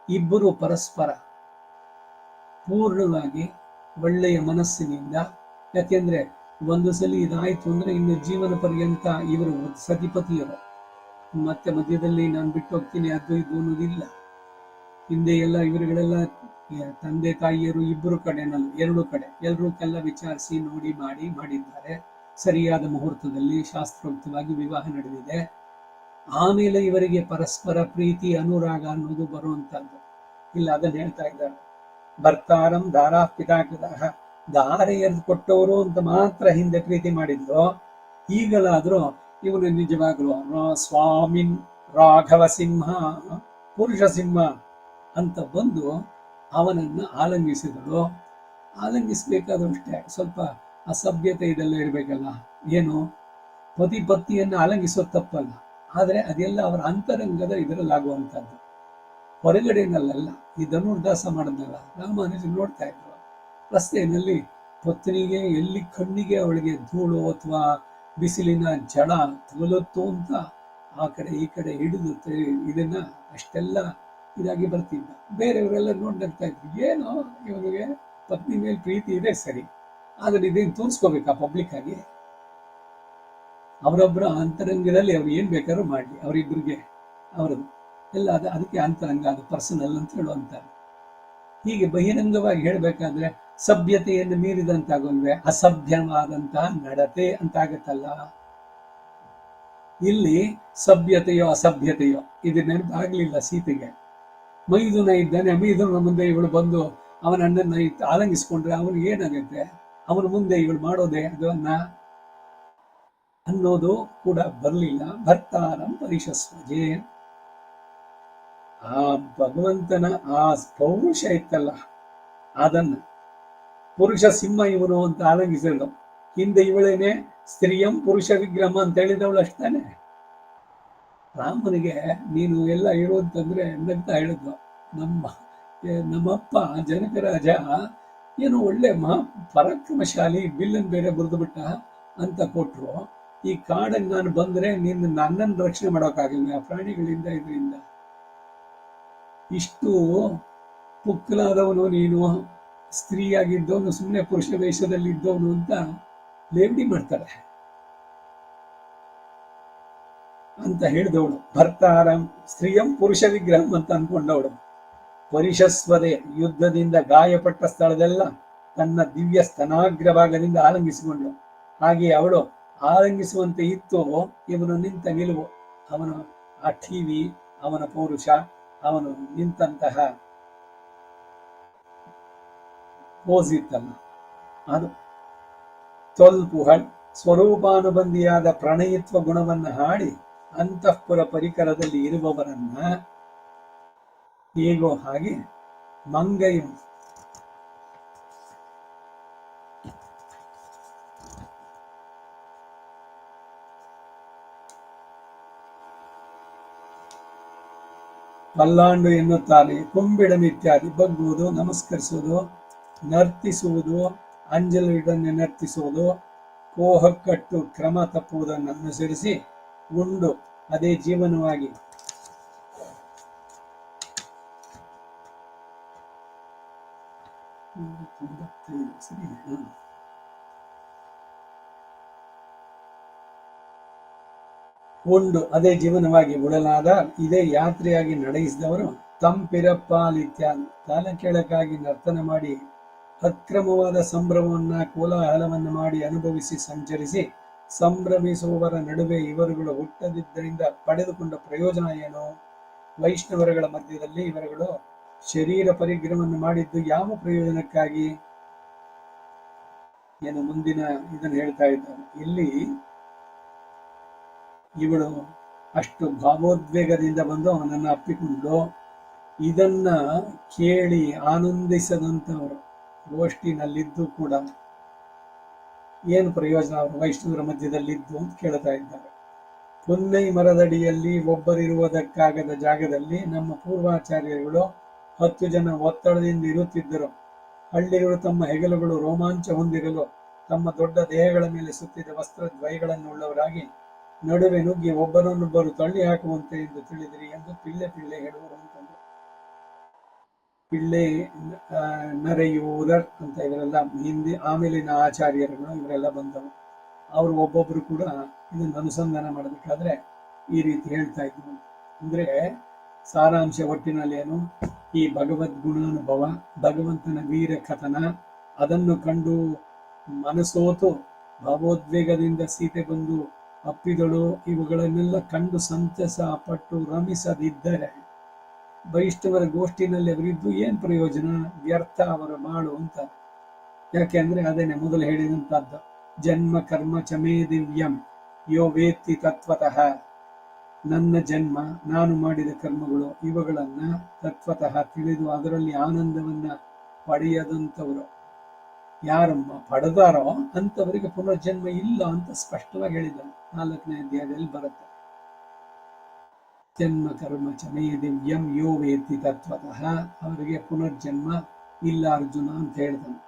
ಇಬ್ಬರು ಪರಸ್ಪರ ಪೂರ್ಣವಾಗಿ ಒಳ್ಳೆಯ ಮನಸ್ಸಿನಿಂದ. ಯಾಕೆಂದ್ರೆ ಒಂದು ಸಲ ಇದಾಯ್ತು ಅಂದ್ರೆ ಇನ್ನು ಜೀವನ ಪರ್ಯಂತ ಇವರು ಸತಿಪತಿಯರು. ಮತ್ತೆ ಮಧ್ಯದಲ್ಲಿ ನಾನು ಬಿಟ್ಟು ಹೋಗ್ತೀನಿ ಅದು ಇದು ಅನ್ನೋದಿಲ್ಲ. ಹಿಂದೆ ಎಲ್ಲ ಇವರುಗಳೆಲ್ಲ ತಂದೆ ತಾಯಿಯರು ಇಬ್ಬರು ಕಡೆನಲ್ಲ, 2 ಕಡೆ ಎಲ್ರಿಗೆಲ್ಲ ವಿಚಾರಿಸಿ ನೋಡಿ ಮಾಡಿದ್ದಾರೆ. ಸರಿಯಾದ ಮುಹೂರ್ತದಲ್ಲಿ ಶಾಸ್ತ್ರೋಕ್ತವಾಗಿ ವಿವಾಹ ನಡೆದಿದೆ. ಆಮೇಲೆ ಇವರಿಗೆ ಪರಸ್ಪರ ಪ್ರೀತಿ ಅನುರಾಗ ಅನ್ನೋದು ಬರುವಂತದ್ದು ಇಲ್ಲ. ಅದನ್ನ ಹೇಳ್ತಾ ಇದ್ದಾರೆ, ಭರ್ತಾರಂ ದಾರಾ ಪಿತಾಕೃತಃ. ದಾರೆ ಎರೆದು ಕೊಟ್ಟವರು ಅಂತ ಮಾತ್ರ ಹಿಂದೆ ಪ್ರೀತಿ ಮಾಡಿದ್ರು. ಈಗಲಾದ್ರೂ ಇವನು ನಿಜವಾಗ್ಲು ಸ್ವಾಮಿನ್ ರಾಘವ ಸಿಂಹ, ಪುರುಷ ಸಿಂಹ ಅಂತ ಬಂದು ಅವನನ್ನ ಆಲಂಗಿಸಿದಳು. ಆಲಂಗಿಸ್ಬೇಕಾದಷ್ಟೇ ಸ್ವಲ್ಪ ಅಸಭ್ಯತೆ ಇದೆಲ್ಲ ಇರಬೇಕಲ್ಲ. ಏನು, ಪತಿ ಪತ್ನಿಯನ್ನು ಆಲಂಗಿಸೋದು ತಪ್ಪಲ್ಲ, ಆದರೆ ಅದೆಲ್ಲ ಅವರ ಅಂತರಂಗದ ಇದರಲ್ಲಾಗುವಂಥದ್ದು, ಹೊರಗಡೆನಲ್ಲ. ಈ ಧನುರ್ದಾಸ ಮಾಡಿದ್ನಲ್ಲ ರಾಮಾನುಜರು ನೋಡ್ತಾ ಇದ್ರು, ರಸ್ತೆಯಲ್ಲಿ ಪತ್ನಿಗೆ ಎಲ್ಲಿ ಕಣ್ಣಿಗೆ ಅವಳಿಗೆ ಧೂಳು ಅಥವಾ ಬಿಸಿಲಿನ ಜಳ ತಗುಲುತ್ತು ಅಂತ ಆ ಕಡೆ ಈ ಕಡೆ ಹಿಡಿದು ಇದನ್ನ ಅಷ್ಟೆಲ್ಲ ಇದಾಗಿ ಬರ್ತಿದ್ದ. ಬೇರೆಯವರೆಲ್ಲ ನೋಡ್ತಾ ಇದ್ರು, ಏನೋ ಇವನಿಗೆ ಪತ್ನಿ ಮೇಲೆ ಪ್ರೀತಿ ಇದೆ ಸರಿ, ಆದ್ರೆ ಇದೇನು ತೋರಿಸ್ಕೋಬೇಕಾ ಪಬ್ಲಿಕ್ ಆಗಿ? ಅವರೊಬ್ಬರ ಅಂತರಂಗದಲ್ಲಿ ಅವ್ರು ಏನ್ ಬೇಕಾದ್ರೂ ಮಾಡಿ, ಅವರಿಬ್ಬರಿಗೆ ಅವರದು ಎಲ್ಲ ಅದಕ್ಕೆ ಅಂತರಂಗ, ಅದು ಪರ್ಸನಲ್ ಅಂತ ಹೇಳುವಂತಾರೆ. ಹೀಗೆ ಬಹಿರಂಗವಾಗಿ ಹೇಳ್ಬೇಕಾದ್ರೆ ಸಭ್ಯತೆಯನ್ನು ಮೀರಿದಂತಾಗಲ್ವೇ, ಅಸಭ್ಯವಾದಂತಹ ನಡತೆ ಅಂತಾಗತ್ತಲ್ಲ. ಇಲ್ಲಿ ಸಭ್ಯತೆಯೋ ಅಸಭ್ಯತೆಯೋ ಇದು ನೆನಪಾಗ್ಲಿಲ್ಲ ಸೀತೆಗೆ. ಮೈದುನ ಇದ್ದಾನೆ, ಮೈದುನ ಮುಂದೆ ಇವಳು ಬಂದು ಅವನ ಅಣ್ಣನ ಆಲಂಗಿಸ್ಕೊಂಡ್ರೆ ಅವನಿಗೆ ಏನಾಗುತ್ತೆ? ಅವನ ಮುಂದೆ ಇವಳು ಮಾಡೋದೇ ಅದನ್ನ ಅನ್ನೋದು ಕೂಡ ಬರಲಿಲ್ಲ. ಭರ್ತಾರಂ ಪರಿಶಸ್ವಜೆ, ಆ ಭಗವಂತನ ಆ ಪೌರುಷ ಇತ್ತಲ್ಲ, ಅದನ್ನ ಪುರುಷ ಸಿಂಹ ಇವನು ಅಂತ ಆಲಂಗಿಸಿದ್ರು. ಹಿಂದೆ ಇವಳೇನೆ ಸ್ತ್ರೀಯಂ ಪುರುಷ ವಿಗ್ರಹ ಅಂತ ಹೇಳಿದವಳು ಅಷ್ಟಾನೆ. ರಾಮನಿಗೆ ನೀನು ಎಲ್ಲ ಹೇಳು ಅಂತಂದ್ರೆ ನಗ್ತಾ ಹೇಳಿದ್ಲು. ನಮ್ಮಪ್ಪ ಜನಕರಾಜ ಏನು ಒಳ್ಳೆ ಮಹಾ ಪರಾಕ್ರಮಶಾಲಿ, ಬಿಲ್ಲನ್ ಬೇರೆ ಬರೆದು ಬಿಟ್ಟ ಅಂತ ಕೊಟ್ರು. ಈ ಕಾಡನ್ನು ನಾನು ಬಂದ್ರೆ ನೀನು ನನ್ನನ್ನು ರಕ್ಷಣೆ ಮಾಡೋಕ್ಕಾಗಲಿಲ್ಲ ಪ್ರಾಣಿಗಳಿಂದ, ಇದರಿಂದ ಇಷ್ಟು ಪುಕ್ಕಲಾದವನು ನೀನು, ಸ್ತ್ರೀಯಾಗಿದ್ದವನು ಸುಮ್ಮನೆ ಪುರುಷ ವೇಷದಲ್ಲಿ ಇದ್ದವನು ಅಂತ ಲೇವಡಿ ಮಾಡ್ತಾರೆ ಅಂತ ಹೇಳಿದವಳು. ಭರ್ತಾರಂ ಸ್ತ್ರೀಯಂ ಪುರುಷ ವಿಗ್ರಹಂ ಅಂತ ಅನ್ಕೊಂಡವಳು. ಪರಿಶಸ್ವದೆ, ಯುದ್ಧದಿಂದ ಗಾಯಪಟ್ಟ ಸ್ಥಳದೆಲ್ಲ ತನ್ನ ದಿವ್ಯ ಸ್ತನಾಗ್ರ ಭಾಗದಿಂದ ಆಲಂಗಿಸಿಕೊಂಡಳು. ಹಾಗೆ ಅವಳು ಆಲಂಗಿಸುವಂತೆ ಇತ್ತು ಇವನು ನಿಂತ ನಿಲುವು, ಅವನು ಆ ಟಿವಿ, ಅವನ ಪೌರುಷ, ಅವನು ನಿಂತಹ ಪೋಸ್ ಇತ್ತಲ್ಲ ಅದು. ತೊಲ್ಪುಹಳ್ ಸ್ವರೂಪಾನುಬಂಧಿಯಾದ ಪ್ರಣಯಿತ್ವ ಗುಣವನ್ನ ಹಾಡಿ ಅಂತಃಪುರ ಪರಿಕರದಲ್ಲಿ ಇರುವವರನ್ನ ಹೇಗೋ ಹಾಗೆ ಮಂಗೈಯು ಪಲ್ಲಾಂಡು ಎನ್ನುತ್ತಾರೆ. ಕುಂಬಿಡನ್ ಇತ್ಯಾದಿ ಬಗ್ಗುವುದು, ನಮಸ್ಕರಿಸುವುದು, ನರ್ತಿಸುವುದು, ಅಂಜಲಿಡನ್ನೇ ನರ್ತಿಸುವುದು, ಕೋಹಕ್ಕಟ್ಟು ಕ್ರಮ ತಪ್ಪುವುದನ್ನು ಅನುಸರಿಸಿ ಉಂಡು ಅದೇ ಜೀವನವಾಗಿ ಉಂಡು ಅದೇ ಜೀವನವಾಗಿ ಉಳಲಾದ ಇದೇ ಯಾತ್ರೆಯಾಗಿ ನಡೆಸಿದವರು ತಂಪಿರಪ್ಪಾಲಿತ್ಯಾದಿ ತಾಲ ಕೆಳಕಾಗಿ ನರ್ತನ ಮಾಡಿ ಅಕ್ರಮವಾದ ಸಂಭ್ರಮವನ್ನ ಕೋಲಾಹಲವನ್ನು ಮಾಡಿ ಅನುಭವಿಸಿ ಸಂಚರಿಸಿ ಸಂಭ್ರಮಿಸುವವರ ನಡುವೆ ಇವರುಗಳು ಹುಟ್ಟದಿದ್ದರಿಂದ ಪಡೆದುಕೊಂಡ ಪ್ರಯೋಜನ ಏನು? ವೈಷ್ಣವರುಗಳ ಮಧ್ಯದಲ್ಲಿ ಇವರುಗಳು ಶರೀರ ಪರಿಗ್ರಹವನ್ನು ಮಾಡಿದ್ದು ಯಾವ ಪ್ರಯೋಜನಕ್ಕಾಗಿ? ಏನು ಮುಂದಿನ ಇದನ್ನು ಹೇಳ್ತಾ ಇದ್ದಾರೆ. ಇಲ್ಲಿ ಇವಳು ಅಷ್ಟು ಭಾವೋದ್ವೇಗದಿಂದ ಬಂದು ಅವನನ್ನು ಅಪ್ಪಿಕೊಂಡು ಇದನ್ನ ಕೇಳಿ ಆನಂದಿಸದಂತವರು ಗೋಷ್ಠಿನಲ್ಲಿದ್ದು ಕೂಡ ಏನು ಪ್ರಯೋಜನ? ಅವರು ವೈಷ್ಣವರ ಮಧ್ಯದಲ್ಲಿದ್ದು ಅಂತ ಕೇಳ್ತಾ ಇದ್ದಾರೆ. ಪುನ್ನೈ ಮರದಡಿಯಲ್ಲಿ ಒಬ್ಬರಿರುವುದಕ್ಕಾಗದ ಜಾಗದಲ್ಲಿ ನಮ್ಮ ಪೂರ್ವಾಚಾರ್ಯರುಗಳು 10 ಜನ ಒತ್ತಡದಿಂದ ಇರುತ್ತಿದ್ದರು. ಹಳ್ಳಿಗಳು ತಮ್ಮ ಹೆಗಲುಗಳು ರೋಮಾಂಚ ಹೊಂದಿರಲು ತಮ್ಮ ದೊಡ್ಡ ದೇಹಗಳ ಮೇಲೆ ಸುತ್ತಿದ ವಸ್ತ್ರದ್ವಯಗಳನ್ನುಳ್ಳವರಾಗಿ ನಡುವೆ ನುಗ್ಗಿ ಒಬ್ಬರನ್ನೊಬ್ಬರು ತಳ್ಳಿ ಹಾಕುವಂತೆ ಎಂದು ತಿಳಿದಿರಿ ಎಂದು ಪಿಳ್ಳೆ ಹೇಳುವರು ಅಂತಂದ್ರು. ಪಿಳ್ಳೆ ನರೆಯೂರರ್ ಅಂತ ಇವರೆಲ್ಲ ಹಿಂದೆ ಆಮೇಲಿನ ಆಚಾರ್ಯರುಗಳು ಇವರೆಲ್ಲ ಬಂದವು. ಅವರು ಒಬ್ಬೊಬ್ರು ಕೂಡ ಇದನ್ನು ಅನುಸಂಧಾನ ಮಾಡಬೇಕಾದ್ರೆ ಈ ರೀತಿ ಹೇಳ್ತಾ ಇದ್ರು. ಅಂದ್ರೆ ಸಾರಾಂಶ ಒಟ್ಟಿನಲ್ಲಿ ಏನು? ಈ ಭಗವದ್ಗುಣಾನುಭವ, ಭಗವಂತನ ವೀರ ಕಥನ, ಅದನ್ನು ಕಂಡು ಮನಸೋತು ಭಾವೋದ್ವೇಗದಿಂದ ಸೀತೆ ಬಂದು ಅಪ್ಪಿದಳು, ಇವುಗಳನ್ನೆಲ್ಲ ಕಂಡು ಸಂತಸ ಪಟ್ಟು ರಮಿಸದಿದ್ದರೆ ವೈಷ್ಣವರ ಗೋಷ್ಠಿನಲ್ಲಿ ಅವರಿದ್ದು ಏನ್ ಪ್ರಯೋಜನ? ವ್ಯರ್ಥ ಅವರ ಬಾಳು ಅಂತ. ಯಾಕೆ ಅಂದ್ರೆ ಅದೇನೆ ಮೊದಲು ಹೇಳಿದಂತಹದ್ದು, ಜನ್ಮ ಕರ್ಮ ಚಮೇ ದಿವ್ಯಂ ಯೋ ವೇತ್ತಿ ತತ್ವತಃ. ನನ್ನ ಜನ್ಮ, ನಾನು ಮಾಡಿದ ಕರ್ಮಗಳು, ಇವುಗಳನ್ನ ತತ್ವತಃ ತಿಳಿದು ಅದರಲ್ಲಿ ಆನಂದವನ್ನ ಪಡೆಯದಂಥವರು ಯಾರಮ್ಮ ಪಡೆದಾರೋ ಅಂತವರಿಗೆ ಪುನರ್ಜನ್ಮ ಇಲ್ಲ ಅಂತ ಸ್ಪಷ್ಟವಾಗಿ ಹೇಳಿದ್ದಾನೆ. 4ನೇ ಅಧ್ಯಾಯದಲ್ಲಿ ಬರುತ್ತೆ. ಜನ್ಮ ಕರ್ಮ ಚಮೇ ದಿವ್ಯಂ ಯೋ ವೇತ್ತಿ ತತ್ವತಃ, ಅವರಿಗೆ ಪುನರ್ಜನ್ಮ ಇಲ್ಲ ಅರ್ಜುನ ಅಂತ ಹೇಳ್ತಾನೆ.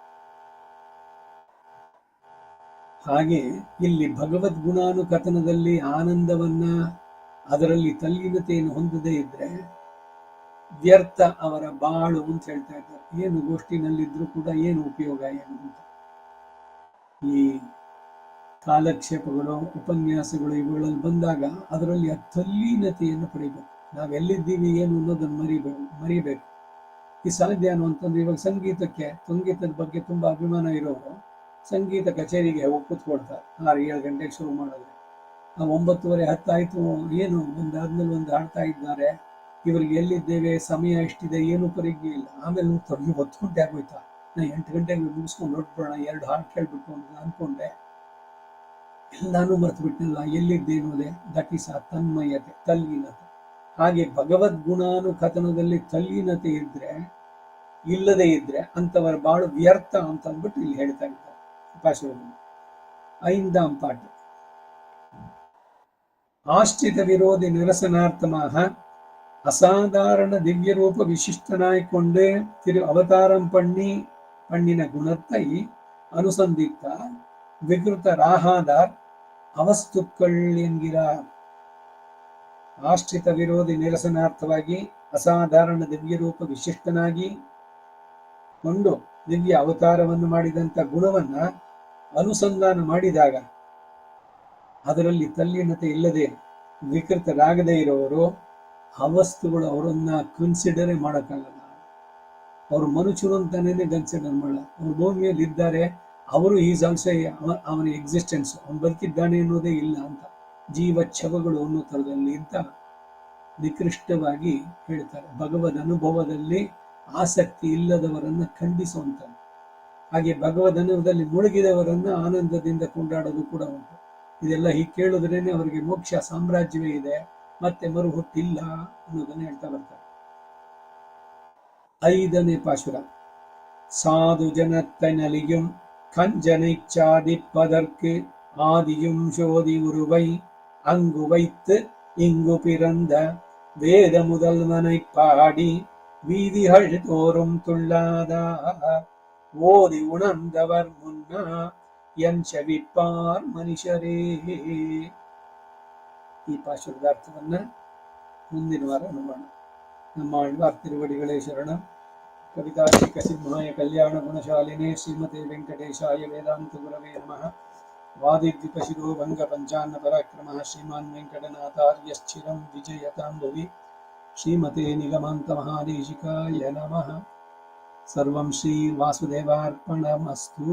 ಹಾಗೆ ಇಲ್ಲಿ ಭಗವದ್ಗುಣಾನುಕಥನದಲ್ಲಿ ಆನಂದವನ್ನ, ಅದರಲ್ಲಿ ತಲ್ಲೀನತೆಯನ್ನು ಹೊಂದದೇ ಇದ್ರೆ ವ್ಯರ್ಥ ಅವರ ಬಾಳು ಅಂತ ಹೇಳ್ತಾ ಇದ್ದಾರೆ. ಏನು ಗೋಷ್ಠಿನಲ್ಲಿದ್ರು ಕೂಡ ಏನು ಉಪಯೋಗ ಏನು ಅಂತ. ಈ ಕಾಲಕ್ಷೇಪಗಳು, ಉಪನ್ಯಾಸಗಳು ಇವುಗಳಲ್ಲಿ ಬಂದಾಗ ಅದರಲ್ಲಿ ಆ ತಲ್ಲೀನತೆಯನ್ನು ಪಡಿಬೇಕು. ನಾವೆಲ್ಲಿದ್ದೀವಿ ಏನು ಅನ್ನೋದನ್ನು ಮರಿಬೇಕು. ಈ ಸಾಧ್ಯ ಅಂತಂದ್ರೆ ಇವಾಗ ಸಂಗೀತದ ಬಗ್ಗೆ ತುಂಬಾ ಅಭಿಮಾನ ಇರೋರು ಸಂಗೀತ ಕಚೇರಿಗೆ ಹೋಗಿ ಕೂತ್ಕೊಳ್ತಾರೆ. 6-7 ಗಂಟೆಗೆ ಶುರು ಮಾಡಿದ್ರೆ 9:30 10 ಏನು ಒಂದಾದ್ಮೇಲೆ ಒಂದು ಆಡ್ತಾ ಇದ್ದಾರೆ, ಇವರಿಗೆ ಎಲ್ಲಿದ್ದೇವೆ, ಸಮಯ ಎಷ್ಟಿದೆ, ಏನು ಪರೀಕ್ಷೆ ಇಲ್ಲ. ಆಮೇಲೆ ತೊಡಗಿ 10 ಗಂಟೆ ಆಗೋಯ್ತಾ, ನಾ 8 ಗಂಟೆಗೆ ಮುಗಿಸ್ಕೊಂಡು ಹೊರಟ್ಬಿಡೋಣ, 2 ಹಾಡು ಕೇಳ್ಬಿಟ್ಟು ಅಂತ ಅನ್ಕೊಂಡೆ. ಎಲ್ಲಾನು ಮರ್ತು ಬಿಟ್ಟಿಲ್ಲ, ಎಲ್ಲಿದ್ದೇನು ಅದೇ. ದಟ್ ಈಸ್ ಆ ತನ್ಮಯತೆ, ತಲ್ಲೀನತೆ. ಹಾಗೆ ಭಗವದ್ಗುಣಾನು ಕಥನದಲ್ಲಿ ತಲ್ಲೀನತೆ ಇಲ್ಲದೆ ಇದ್ರೆ ಅಂತವರ ಬಾಳು ವ್ಯರ್ಥ ಅಂತ ಅಂದ್ಬಿಟ್ಟು ಇಲ್ಲಿ ಹೇಳ್ತಾ ಇದ್ದಾರೆ ಪಾಶುರದಲ್ಲಿ. 5ാം പാട്ട്. ആശ്രിത വിരോധി നിരസനാർത്ഥமாக அசாதாரண திவ்ய ரூப விசிஷ்டனாய் கொண்டு அவதாரம் பண்ணின குணத்தை அனுசந்தித்தார் விகிருத ராகாதார் ಅವಸ್ತುಕ್கள் என்கிறார். ಆಶ್ರಿತ ವಿರೋಧಿ ನಿರಸನಾರ್ಥವಾಗಿ ಅಸಾಧಾರಣ ದಿವ್ಯ ರೂಪ ವಿಶಿಷ್ಟನಾಗಿ ಕೊಂಡು ದಿವ್ಯ ಅವತಾರವನ್ನು ಮಾಡಿದಂತ ಗುಣವನ್ನ ಅನುಸಂಧಾನ ಮಾಡಿದಾಗ ಅದರಲ್ಲಿ ತಲ್ಲೀನತೆ ಇಲ್ಲದೆ ವಿಕೃತರಾಗದೇ ಇರೋರು ಅವಸ್ತುಗಳು ಅವರನ್ನ ಕನ್ಸಿಡರೇ ಮಾಡೋಕ್ಕಾಗಲ್ಲ. ಅವರು ಮನುಷ್ಯರು ಅಂತಾನೆ ಕನ್ಸಿಡರ್ ಮಾಡಲ್ಲ. ಅವ್ರ ಭೂಮಿಯಲ್ಲಿ ಇದ್ದಾರೆ, ಅವರು ಈಸ್ ಆಲ್ಸೋ ಅವನ ಎಕ್ಸಿಸ್ಟೆನ್ಸ್, ಅವನು ಬದುಕಿದ್ದಾನೆ ಅನ್ನೋದೇ ಇಲ್ಲ ಅಂತ, ಜೀವಚ್ಛವಗಳು ಅನ್ನೋ ಥರದಲ್ಲಿ ಅಂತ ನಿಕೃಷ್ಟವಾಗಿ ಹೇಳ್ತಾರೆ. ಭಗವದ್ ಅನುಭವದಲ್ಲಿ ಆಸಕ್ತಿ ಇಲ್ಲದವರನ್ನ ಖಂಡಿಸುವಂತ, ಹಾಗೆ ಭಗವದ್ ಅನುಭವದಲ್ಲಿ ಮುಳುಗಿದವರನ್ನ ಆನಂದದಿಂದ ಕೊಂಡಾಡೋದು ಕೂಡ ಉಂಟು. ಇದೆಲ್ಲ ಹೀಗೆ ಕೇಳಿದ್ರೇನೆ ಅವರಿಗೆ ಮೋಕ್ಷ ಸಾಮ್ರಾಜ್ಯವೇ ಇದೆ, ಮತ್ತೆ ಮರು ಹುಟ್ಟಿಲ್ಲ ಅನ್ನೋದನ್ನ ಹೇಳ್ತಾ ಬರ್ತಾರೆ. 5ನೇ ಪಾಶುರ. சாது ஜனத்தனலியும் கஞ்சனை சாதிப்பதற்கு ஆதியும் சோதி உருவை அங்கு வைத்து இங்கு பிறந்த வேத முதல்வனை பாடி வீதிகள் தோறும் துள்ளாதா ஓதி உணர்ந்தவர் முன்னா என் ಶವಿப்பார் ಮನುಷ್ಯರೇ. ಈ ಪಾಶುರದ ಅರ್ಥವನ್ನ ಮುಂದಿನ ವಾರ ನೋಡೋಣ. ನಮ್ಮ ಆಳ್ವಾರ್ ತಿರುವಡಿಗಳೇ ಶರಣ. ಕವಿತಾರ್ಕಿಕ ಸಿಂಹಾಯ ಕಲ್ಯಾಣ ಗುಣಶಾಲಿನೇ ಶ್ರೀಮತೆ ವೆಂಕಟೇಶಾಯ ವೇದಾಂತ ಗುರವೇ ನಮಃ. ವಾದಿದ್ವಿಪ ಶಿರೋಭಂಗ ಪಂಚಾನ್ನ ಪರಾಕ್ರಮಃ ಶ್ರೀಮಾನ್ ವೆಂಕಟನಾಥಾರ್ಯಶ್ಚಿರಂ ವಿಜಯತಾಂ ಭುವಿ. ಶ್ರೀಮತೆ ನಿಗಮಾಂತ ಮಹಾದೇಶಿಕಾಯ ನಮಃ. ಸರ್ವಂ ಶ್ರೀ ವಾಸುದೇವಾರ್ಪಣಮಸ್ತು.